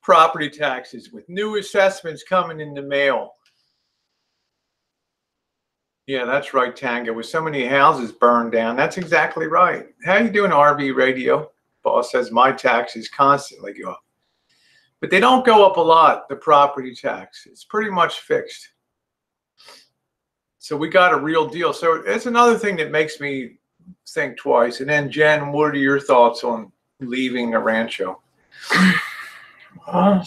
Speaker 1: property taxes with new assessments coming in the mail. Yeah, that's right, Tanga. With so many houses burned down, that's exactly right. How you doing, RV Radio? Boss says my taxes constantly go up. But they don't go up a lot, the property tax. It's pretty much fixed. So we got a real deal. So it's another thing that makes me think twice. And then, Jen, what are your thoughts on leaving the Rancho?
Speaker 2: Well,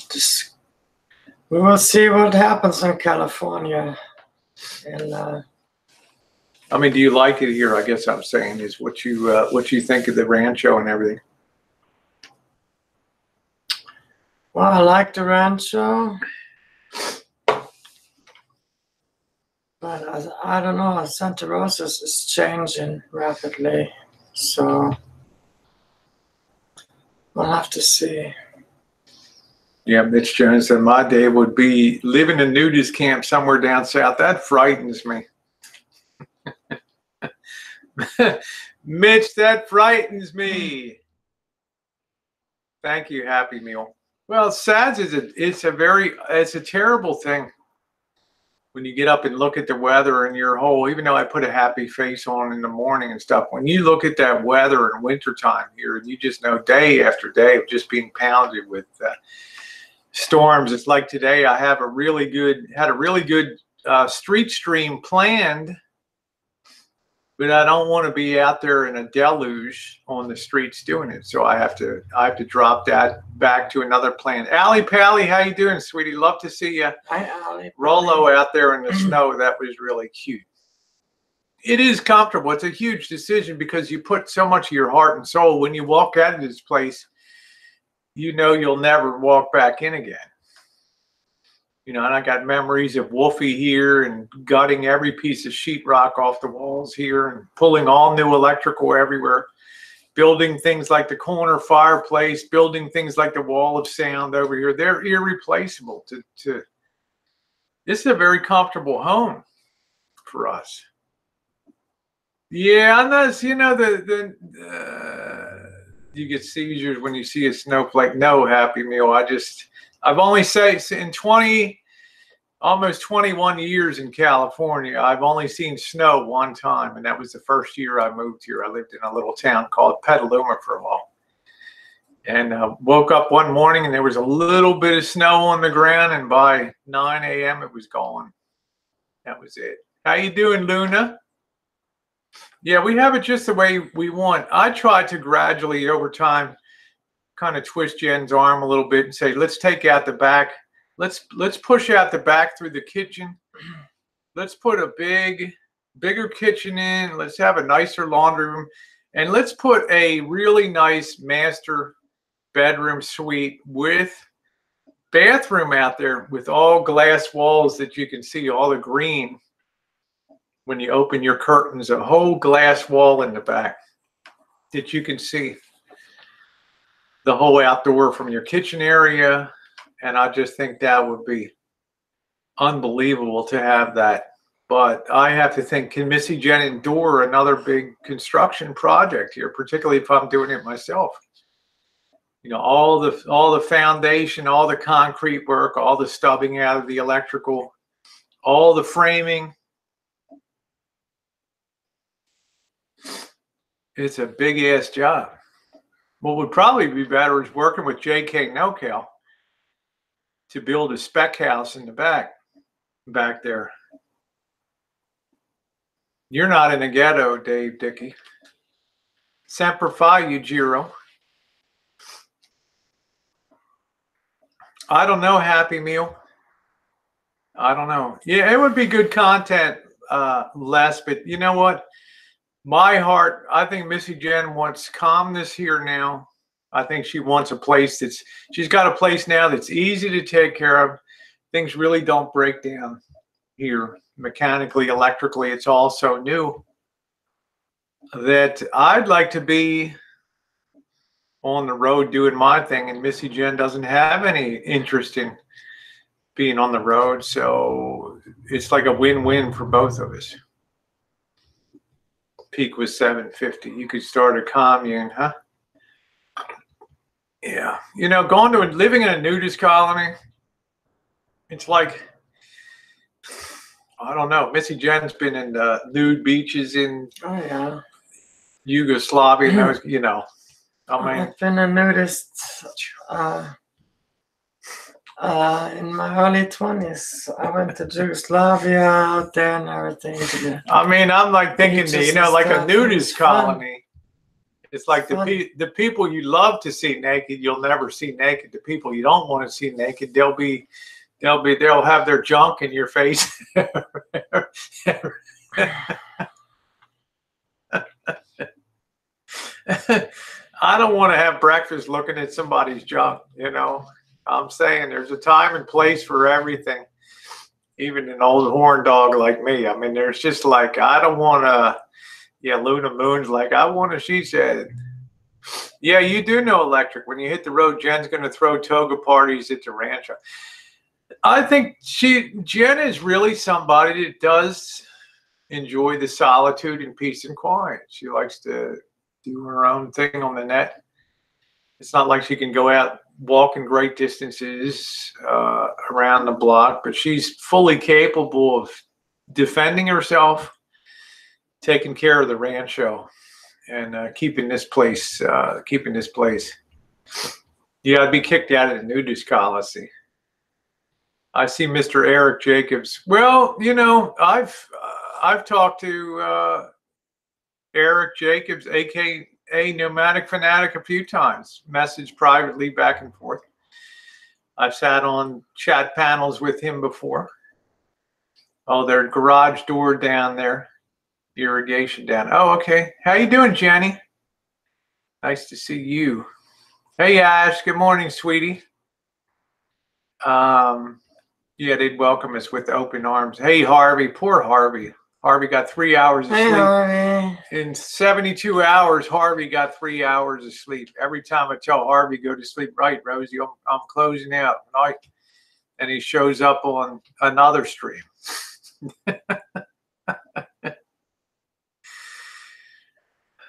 Speaker 2: we will see what happens in California. And
Speaker 1: I mean, do you like it here? I guess I'm saying is what you think of the Rancho and everything.
Speaker 2: Well, I like the Rancho. But I don't know, Santa Rosa is changing rapidly, so we'll have to see.
Speaker 1: Yeah, Mitch Jones said my day would be living in a nudist camp somewhere down south. That frightens me. Mitch, that frightens me. Thank you, Happy Meal. Well, SADS it's a terrible thing. When you get up and look at the weather and your whole, even though I put a happy face on in the morning and stuff, when you look at that weather in wintertime here, and you just know day after day of just being pounded with storms. It's like today I had a really good street stream planned, but I don't want to be out there in a deluge on the streets doing it. So I have to drop that back to another plan. Allie Pally, how you doing, sweetie? Love to see you.
Speaker 2: Hi, Allie.
Speaker 1: Rolo out there in the snow. That was really cute. It is comfortable. It's a huge decision because you put so much of your heart and soul. When you walk out of this place, you know you'll never walk back in again. You know, and I got memories of Wolfie here and gutting every piece of sheetrock off the walls here and pulling all new electrical everywhere, building things like the corner fireplace, building things like the wall of sound over here. They're irreplaceable. This is a very comfortable home for us. Yeah, I know. You know, you get seizures when you see a snowflake. No, Happy Meal. I've only said in almost 21 years in California, I've only seen snow one time, and that was the first year I moved here. I lived in a little town called Petaluma for a while. And woke up one morning, and there was a little bit of snow on the ground, and by 9 a.m. it was gone. That was it. How you doing, Luna? Yeah, we have it just the way we want. I try to gradually, over time, kind of twist Jen's arm a little bit and say, let's take out the back. Let's push out the back through the kitchen. Let's put a bigger kitchen in. Let's have a nicer laundry room. And let's put a really nice master bedroom suite with bathroom out there with all glass walls that you can see all the green. When you open your curtains, a whole glass wall in the back that you can see the whole outdoor from your kitchen area. And I just think that would be unbelievable to have that. But I have to think, can Missy Jenn endure another big construction project here, particularly if I'm doing it myself? You know, all the foundation, all the concrete work, all the stubbing out of the electrical, all the framing. It's a big ass job. What would probably be better is working with J.K. NoCal to build a spec house in the back there. You're not in a ghetto, Dave Dickey. Semper Fi, Ujiro. I don't know, Happy Meal. I don't know. Yeah, it would be good content, Les, but you know what? My heart, I think Missy Jenn wants calmness here now. I think she wants a place she's got a place now that's easy to take care of. Things really don't break down here mechanically, electrically. It's all so new that I'd like to be on the road doing my thing, and Missy Jenn doesn't have any interest in being on the road. So it's like a win-win for both of us. Peak was 750. You could start a commune, huh? Yeah. You know, living in a nudist colony, it's like, I don't know. Missy Jenn's been in nude beaches in Yugoslavia. You know, I mean,
Speaker 2: I've been a nudist in my early 20s. I went to Yugoslavia out there and everything.
Speaker 1: I mean, I'm like thinking, you know, like a nudist colony. It's like the people you love to see naked, you'll never see naked. The people you don't want to see naked, they'll have their junk in your face. I don't want to have breakfast looking at somebody's junk, you know. I'm saying there's a time and place for everything. Even an old horn dog like me. I mean, there's just like, I don't want to, Luna Moon's like, I want to, she said. Yeah, you do know electric. When you hit the road, Jen's going to throw toga parties at the Rancho. I think Jen is really somebody that does enjoy the solitude and peace and quiet. She likes to do her own thing on the net. It's not like she can go out walking great distances around the block, but she's fully capable of defending herself, taking care of the Rancho, and keeping this place. Yeah, I'd be kicked out of the nudist colony. I see Mr. Eric Jacobs. Well, you know, I've talked to Eric Jacobs, aka Nomadic Fanatic, a few times. Messaged privately back and forth. I've sat on chat panels with him before. Oh, their garage door down there, irrigation down. Oh, okay. How you doing, Jenny? Nice to see you. Hey, Ash. Good morning, sweetie. Yeah, they'd welcome us with open arms. Hey, Harvey. Poor Harvey. Harvey got 3 hours of sleep.
Speaker 2: Harvey.
Speaker 1: In 72 hours, Harvey got 3 hours of sleep. Every time I tell Harvey, go to sleep, right, Rosie, I'm closing out. Right? And he shows up on another stream.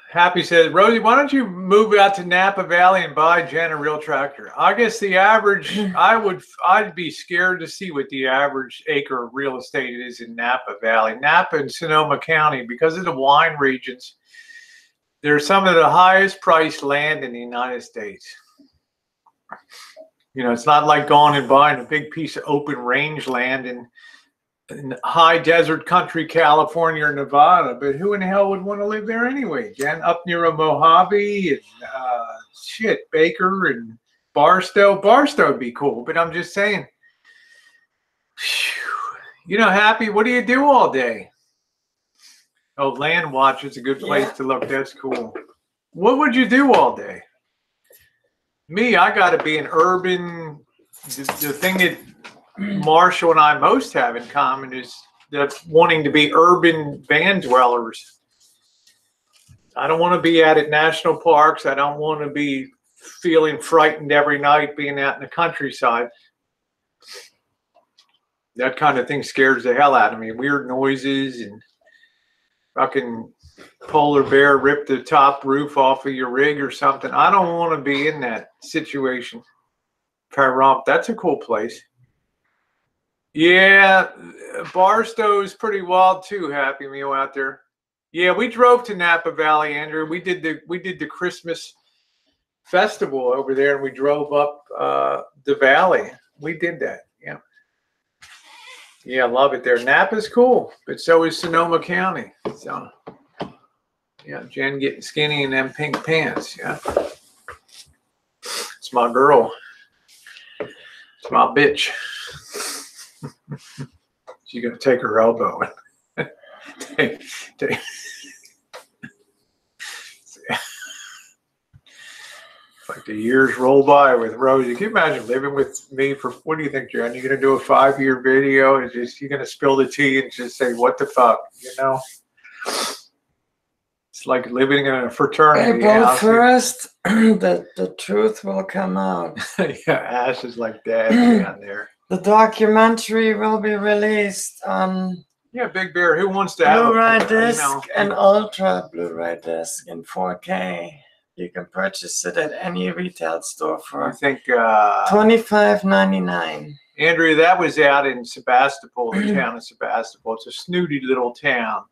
Speaker 1: Happy says, Rosie, why don't you move out to Napa Valley and buy Jen a real tractor? I guess the average, I'd be scared to see what the average acre of real estate is in Napa Valley. Napa and Sonoma County, because of the wine regions, they're some of the highest priced land in the United States. You know, it's not like going and buying a big piece of open range land in high desert country, California or Nevada, but who in the hell would want to live there anyway, Jen? Up near a Mojave and Baker and Barstow. Barstow would be cool, but I'm just saying, you know, Happy, what do you do all day? Oh, Land Watch is a good place to look. That's cool. What would you do all day? Me, I got to be an urban, the thing that Marshall and I most have in common is that wanting to be urban van dwellers. I don't want to be out at national parks. I don't want to be feeling frightened every night being out in the countryside. That kind of thing scares the hell out of me. Weird noises and fucking polar bear rip the top roof off of your rig or something. I don't want to be in that situation. Pahrump, that's a cool place. Yeah, Barstow is pretty wild too, Happy Meal out there. Yeah, we drove to Napa Valley, Andrew. We did the Christmas festival over there, and we drove up the valley. We did that. Yeah. Yeah, I love it there. Napa's cool, but so is Sonoma County. So yeah, Jen getting skinny in them pink pants. Yeah. It's my girl. It's my bitch. She's gonna take her elbow and take. Like the years roll by with Rosie. Can you imagine living with me for, what do you think, Jen? You're going to do a 5-year video and just, you're going to spill the tea and just say, what the fuck, you know? It's like living in a fraternity.
Speaker 2: April 1st, the truth will come out.
Speaker 1: Yeah, Ash is like dad down there.
Speaker 2: The documentary will be released on
Speaker 1: Big Bear, who wants to have
Speaker 2: Blu-ray disc and Ultra Blu-ray disc in 4K. You can purchase it at any retail store for
Speaker 1: I think
Speaker 2: $25.99.
Speaker 1: Andrea, that was out in Sebastopol, the town of Sebastopol. It's a snooty little town.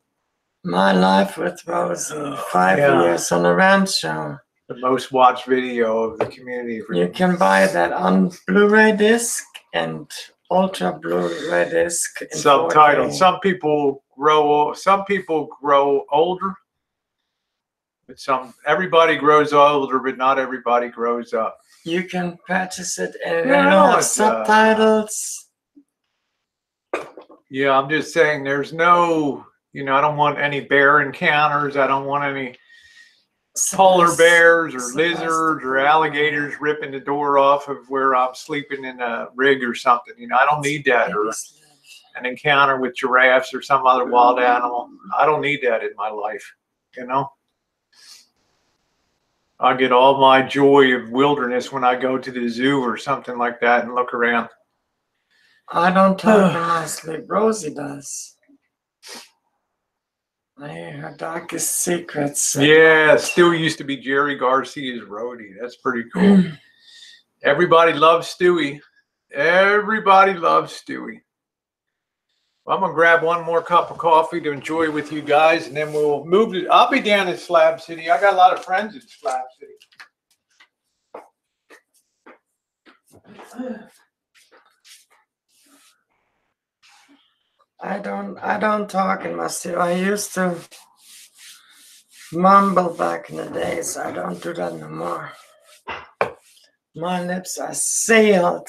Speaker 2: My Life with Rosie, 5 years on a Rancho.
Speaker 1: The most watched video of the community.
Speaker 2: You can buy that on Blu-ray disc and Ultra Blu-ray disc in
Speaker 1: subtitled.
Speaker 2: 4K.
Speaker 1: Some people grow older. But everybody grows older, but not everybody grows up.
Speaker 2: You can purchase it and it'll have subtitles.
Speaker 1: Yeah, I'm just saying there's no, I don't want any bear encounters. I don't want any polar bears or lizards or alligators ripping the door off of where I'm sleeping in a rig or something. I don't need that. Or an encounter with giraffes or some other wild animal. I don't need that in my life, I get all my joy of wilderness when I go to the zoo or something like that and look around.
Speaker 2: I don't talk in my sleep. Rosie does. I hear her darkest secrets.
Speaker 1: Yeah, still used to be Jerry Garcia's roadie. That's pretty cool. Everybody loves Stewie. Everybody loves Stewie. Well, I'm going to grab one more cup of coffee to enjoy with you guys, and then we'll move to, I'll be down in Slab City. I got a lot of friends in Slab City.
Speaker 2: I don't talk in my sleep. I used to mumble back in the days. I don't do that no more. My lips are sealed.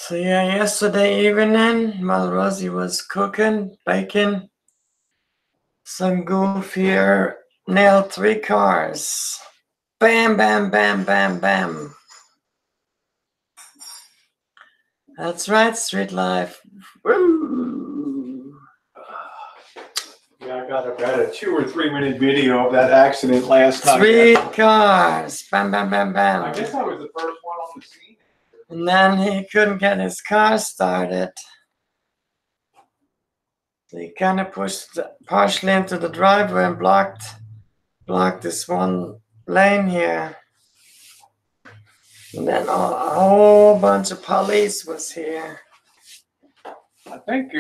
Speaker 2: So yeah, yesterday evening, while Rosie was cooking, baking, some goofier nailed 3 cars. Bam, bam, bam, bam, bam. That's right, street life. Woo!
Speaker 1: Yeah, I got a 2 or 3 minute video of that accident last night.
Speaker 2: 3 cars. Bam, bam, bam, bam.
Speaker 1: I guess I was the first one on the scene.
Speaker 2: And then he couldn't get his car started. So he kind of pushed partially into the driveway and blocked this one lane here. And then a whole bunch of police was here.
Speaker 1: I think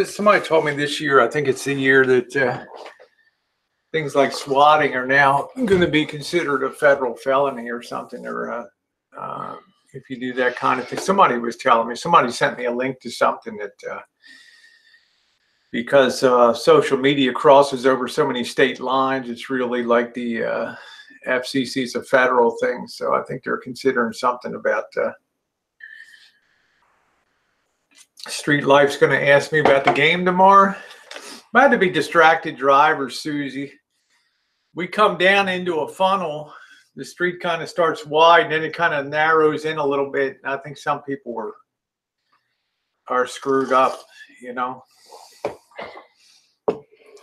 Speaker 1: somebody told me this year, I think it's the year that things like swatting are now going to be considered a federal felony or something, or if you do that kind of thing. Somebody was telling me, somebody sent me a link to something that because social media crosses over so many state lines, it's really like the FCC's a federal thing. So I think they're considering something about Street Life's going to ask me about the game tomorrow. I had to be distracted driver, Susie. We come down into a funnel. The street kind of starts wide, and then it kind of narrows in a little bit. And I think some people are screwed up,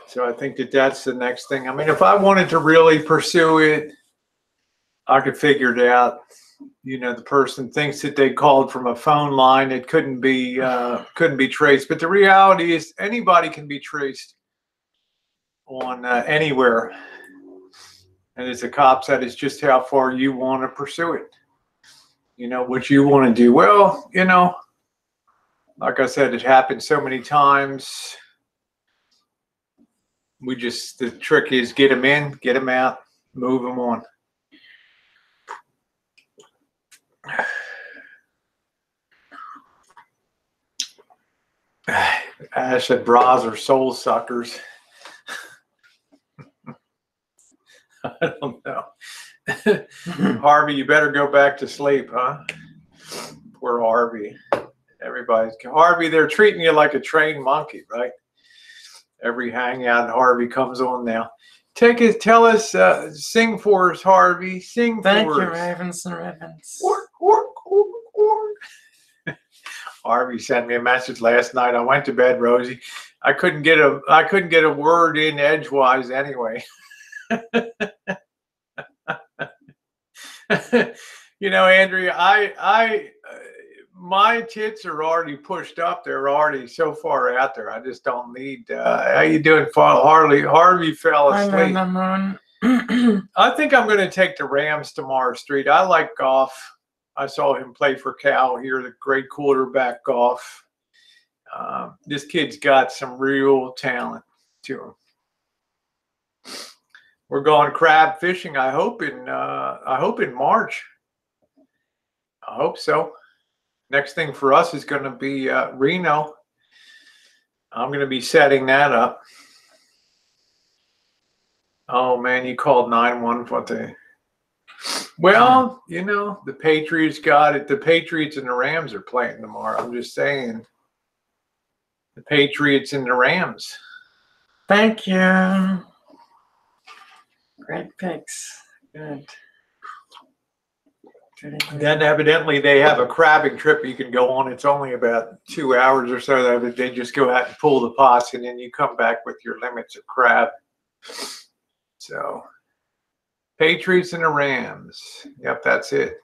Speaker 1: So I think that's the next thing. I mean, if I wanted to really pursue it, I could figure it out. the person thinks that they called from a phone line that couldn't be traced. But the reality is anybody can be traced on anywhere. And as the cop said, it's just how far you want to pursue it. What you want to do. Well, like I said, it happened so many times. The trick is get them in, get them out, move them on. Ash said bras are soul suckers. I don't know. Harvey, you better go back to sleep, huh? Poor Harvey. Harvey, they're treating you like a trained monkey, right? Every hangout, Harvey comes on now. Tell us, sing for us, Harvey. Sing for us.
Speaker 2: Thank you, Ravens and Ravens.
Speaker 1: Harvey sent me a message last night. I went to bed, Rosie. I couldn't get a word in edgewise anyway. Andrea, my tits are already pushed up. They're already so far out there. I just don't need. How you doing, Harvey fell asleep. I think I'm going to take the Rams tomorrow, Street. I like golf. I saw him play for Cal here, the great quarterback golf. This kid's got some real talent to him. We're going crab fishing. I hope in March. I hope so. Next thing for us is going to be Reno. I'm going to be setting that up. Oh man, you called 911. Well, the Patriots got it. The Patriots and the Rams are playing tomorrow. I'm just saying. The Patriots and the Rams.
Speaker 2: Thank you. Great picks. Good.
Speaker 1: Then evidently they have a crabbing trip you can go on. It's only about 2 hours or so. They just go out and pull the pots, and then you come back with your limits of crab. So, Patriots and the Rams. Yep, that's it.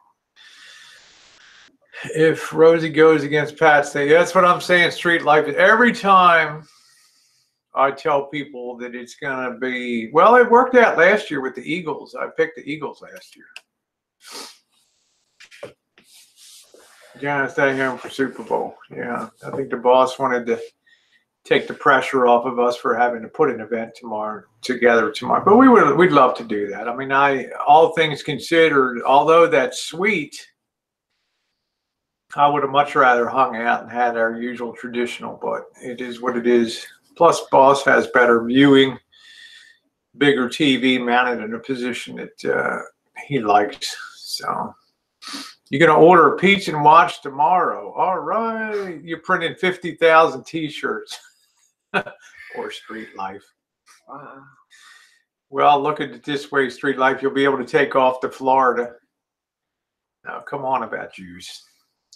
Speaker 1: If Rosie goes against Pat, that's what I'm saying. Street life. Every time I tell people that it's going to be, well, it worked out last year with the Eagles. I picked the Eagles last year. Yeah, stay home for Super Bowl. Yeah, I think the boss wanted to take the pressure off of us for having to put an event together tomorrow. But we'd love to do that. I mean, all things considered, although that's sweet, I would have much rather hung out and had our usual traditional. But it is what it is. Plus, boss has better viewing, bigger TV mounted in a position that he likes. So. You're going to order a pizza and watch tomorrow. All right. You're printing 50,000 T-shirts. Or Street Life. Well, look at it this way, Street Life. You'll be able to take off to Florida. Now, come on about juice.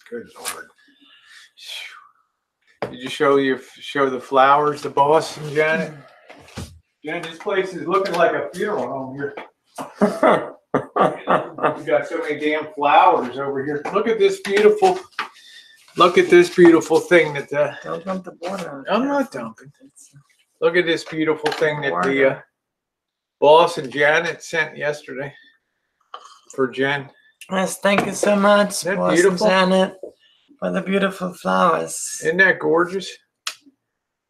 Speaker 1: Good Lord. Did you show the flowers, the boss and Janet? Janet, this place is looking like a funeral home here. We got so many damn flowers over here. Look at this beautiful thing that
Speaker 2: don't dump the water.
Speaker 1: I'm not dumping. Look at this beautiful thing that the boss and Janet sent yesterday for Jen.
Speaker 2: Yes, thank you so much,
Speaker 1: Isn't that
Speaker 2: boss
Speaker 1: beautiful?
Speaker 2: and Janet, for the beautiful flowers.
Speaker 1: Isn't that gorgeous?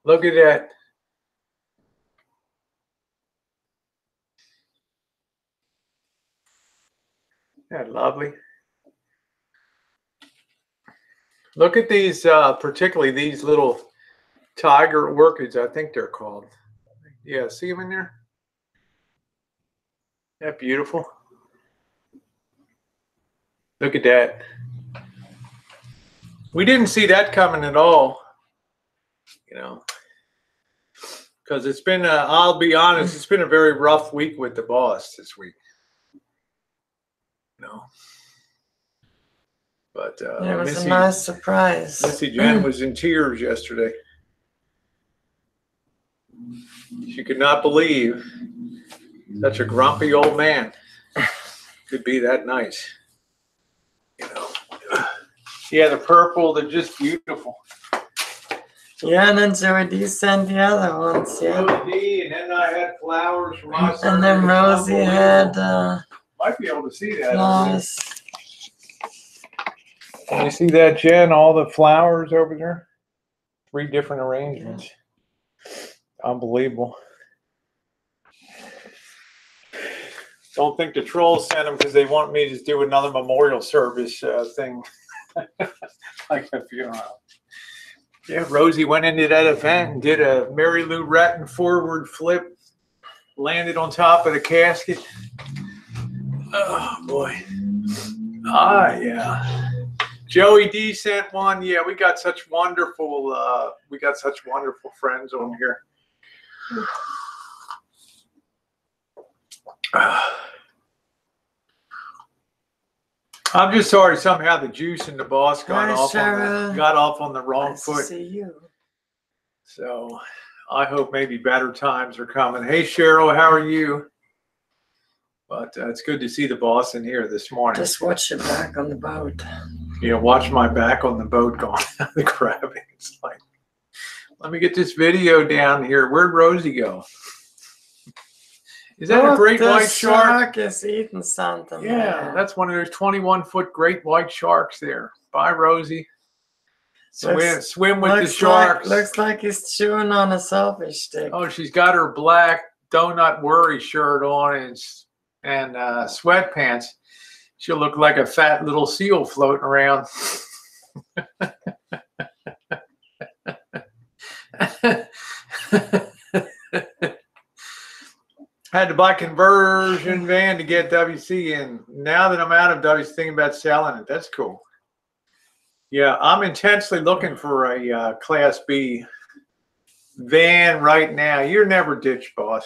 Speaker 1: Look at that. Isn't that lovely? Look at these, particularly these little tiger orchids, I think they're called. Yeah, see them in there? Isn't that beautiful? Look at that. We didn't see that coming at all, because it's been, I'll be honest, it's been a very rough week with the boss this week. But
Speaker 2: it was a nice surprise.
Speaker 1: Missy Jenn was in tears yesterday. She could not believe such a grumpy old man could be that nice. Yeah, the purple, they're just beautiful.
Speaker 2: Yeah, and then Joey D sent the other ones, yeah.
Speaker 1: Rosie D, and then I had flowers from us.
Speaker 2: And then Rosie had
Speaker 1: might be able to see that.
Speaker 2: flowers.
Speaker 1: Can you see that, Jen? All the flowers over there? 3 different arrangements. Unbelievable. Don't think the trolls sent them because they want me to do another memorial service thing. Like a funeral. Yeah, Rosie went into that event and did a Mary Lou Retton forward flip, landed on top of the casket. Oh boy. Ah, yeah. Joey D sent one. Yeah, we got such wonderful friends on here. I'm just sorry somehow the juice and the boss got off on the wrong foot.
Speaker 2: Nice to see you.
Speaker 1: So I hope maybe better times are coming. Hey Cheryl, how are you? But it's good to see the boss in here this morning.
Speaker 2: Just watch your back on the boat.
Speaker 1: Yeah, watch my back on the boat going down the grabbing. It's like, let me get this video down here. Where'd Rosie go? Is that a great white shark?
Speaker 2: Is eating something.
Speaker 1: Yeah,
Speaker 2: man.
Speaker 1: that's one of those 21-foot great white sharks there. Bye, Rosie. Swim with the sharks.
Speaker 2: Looks like he's chewing on a selfie stick.
Speaker 1: Oh, she's got her black Donut Worry shirt on and sweatpants. She'll look like a fat little seal floating around. Had to buy a conversion van to get WC in. Now that I'm out of WC, thinking about selling it. That's cool. Yeah, I'm intensely looking for a Class B van right now. You're never ditched, boss.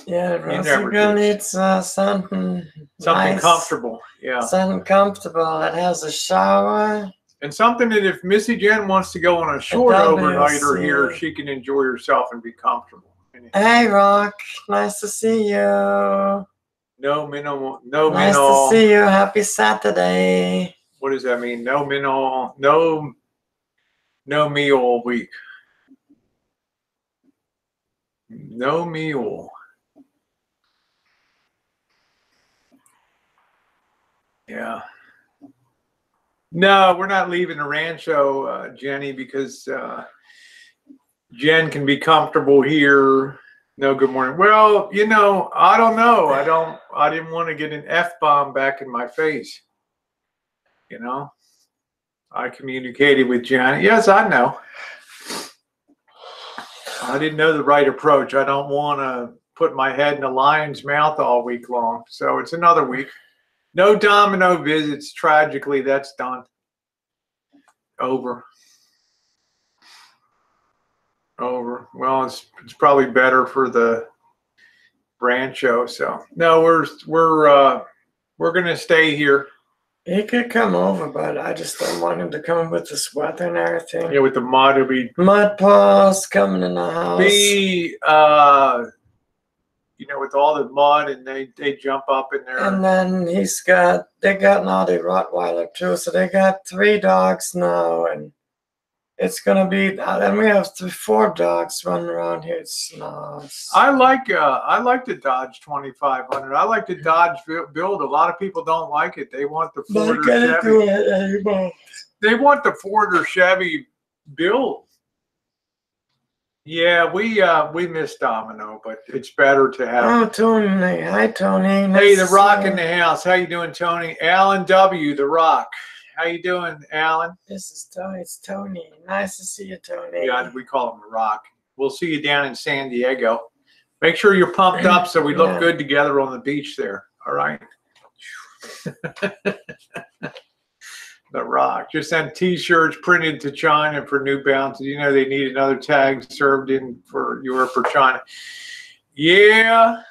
Speaker 2: Yeah, Rosie needs something nice,
Speaker 1: comfortable. Yeah,
Speaker 2: something comfortable that has a shower.
Speaker 1: And something that if Missy Jenn wants to go on a short overnighter here, she can enjoy herself and be comfortable.
Speaker 2: Hey, Rock. Nice to see you.
Speaker 1: No
Speaker 2: Nice to see you. Happy Saturday.
Speaker 1: What does that mean? No meal all week. No meal. Yeah. No, we're not leaving the Rancho, Jenny, because Jen can be comfortable here. No, good morning. Well, you know, I don't know. I didn't want to get an F-bomb back in my face. You know, I communicated with Jen. Yes, I know. I didn't know the right approach. I don't want to put my head in a lion's mouth all week long. So it's another week. No domino visits. Tragically, that's done. Over. Well, it's probably better for the Rancho. So no, we're gonna stay here.
Speaker 2: He could come over, but I just don't want him to come with the sweater and everything.
Speaker 1: Yeah, with the mud, it'll be
Speaker 2: mud paws coming in the house.
Speaker 1: You know, with all the mud, and they jump up in there.
Speaker 2: And then they got naughty Rottweiler too, so they got 3 dogs now, and it's gonna be. Then we have 4 dogs running around here. I like the Dodge 2500. I like the Dodge build. A lot of people don't like it. They want the Ford or Chevy. They want the Ford or Chevy build. Yeah, we miss Domino, but it's better to have. Oh, Tony. Hi, Tony.
Speaker 1: Hey, The Rock in the house. How you doing, Tony? Alan W., The Rock. How you doing, Alan?
Speaker 2: This is Tony. It's Tony. Nice to see you, Tony.
Speaker 1: Yeah, we call him The Rock. We'll see you down in San Diego. Make sure you're pumped up so we look good together on the beach there. All right. The Rock. Just sent T-shirts printed to China for New Balance. You know they need another tag served in for Europe or China. Yeah.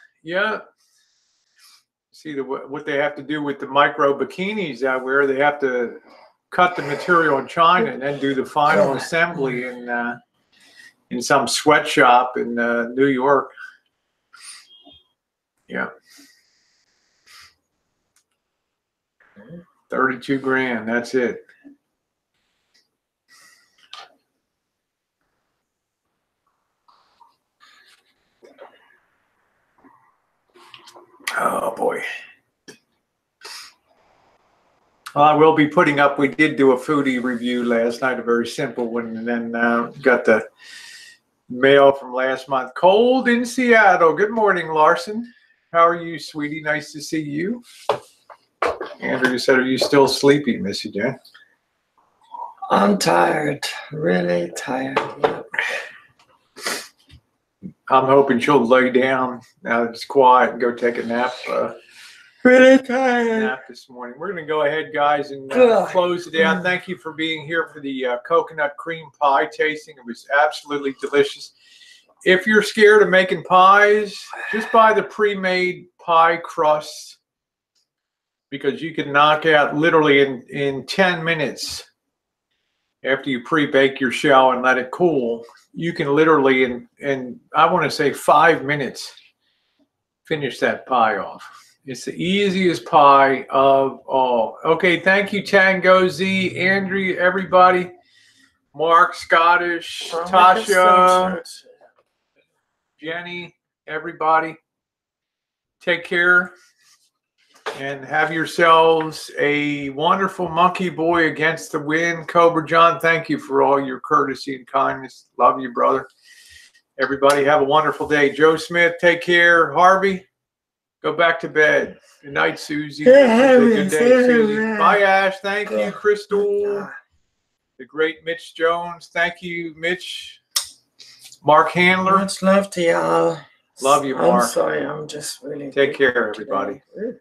Speaker 1: See what they have to do with the micro bikinis I wear. They have to cut the material in China and then do the final assembly in some sweatshop in New York. Yeah. 32 grand. That's it. boy. Well, I will be putting up, we did do a foodie review last night, a very simple one, and then got the mail from last month. Cold in Seattle. Good morning, Larson. How are you, sweetie? Nice to see you. Andrew said, are you still sleepy, Missy Jenn?
Speaker 2: I'm tired, really tired. Yep.
Speaker 1: I'm hoping she'll lay down now that it's quiet and go take a nap.
Speaker 2: Really tired.
Speaker 1: Nap this morning. We're going to go ahead, guys, and close it out. Thank you for being here for the coconut cream pie tasting. It was absolutely delicious. If you're scared of making pies, just buy the pre-made pie crust, because you can knock out literally in 10 minutes after you pre-bake your shell and let it cool. You can literally, in I want to say 5 minutes, finish that pie off. It's the easiest pie of all. Okay, thank you, Tango Z, Andrew, everybody, Mark, Scottish, Tasha, Jenny, everybody. Take care and have yourselves a wonderful monkey boy against the wind. Cobra John, thank you for all your courtesy and kindness. Love you, brother. Everybody have a wonderful day. Joe Smith, take care. Harvey, go back to bed. Good night, Susie. Good day, Susie. Bye, Ash. Thank you, Crystal. The great Mitch Jones. Thank you, Mitch. Mark Handler.
Speaker 2: Much love to y'all.
Speaker 1: Love you, Mark.
Speaker 2: I'm sorry, I'm just really...
Speaker 1: Take care, everybody.
Speaker 2: Today.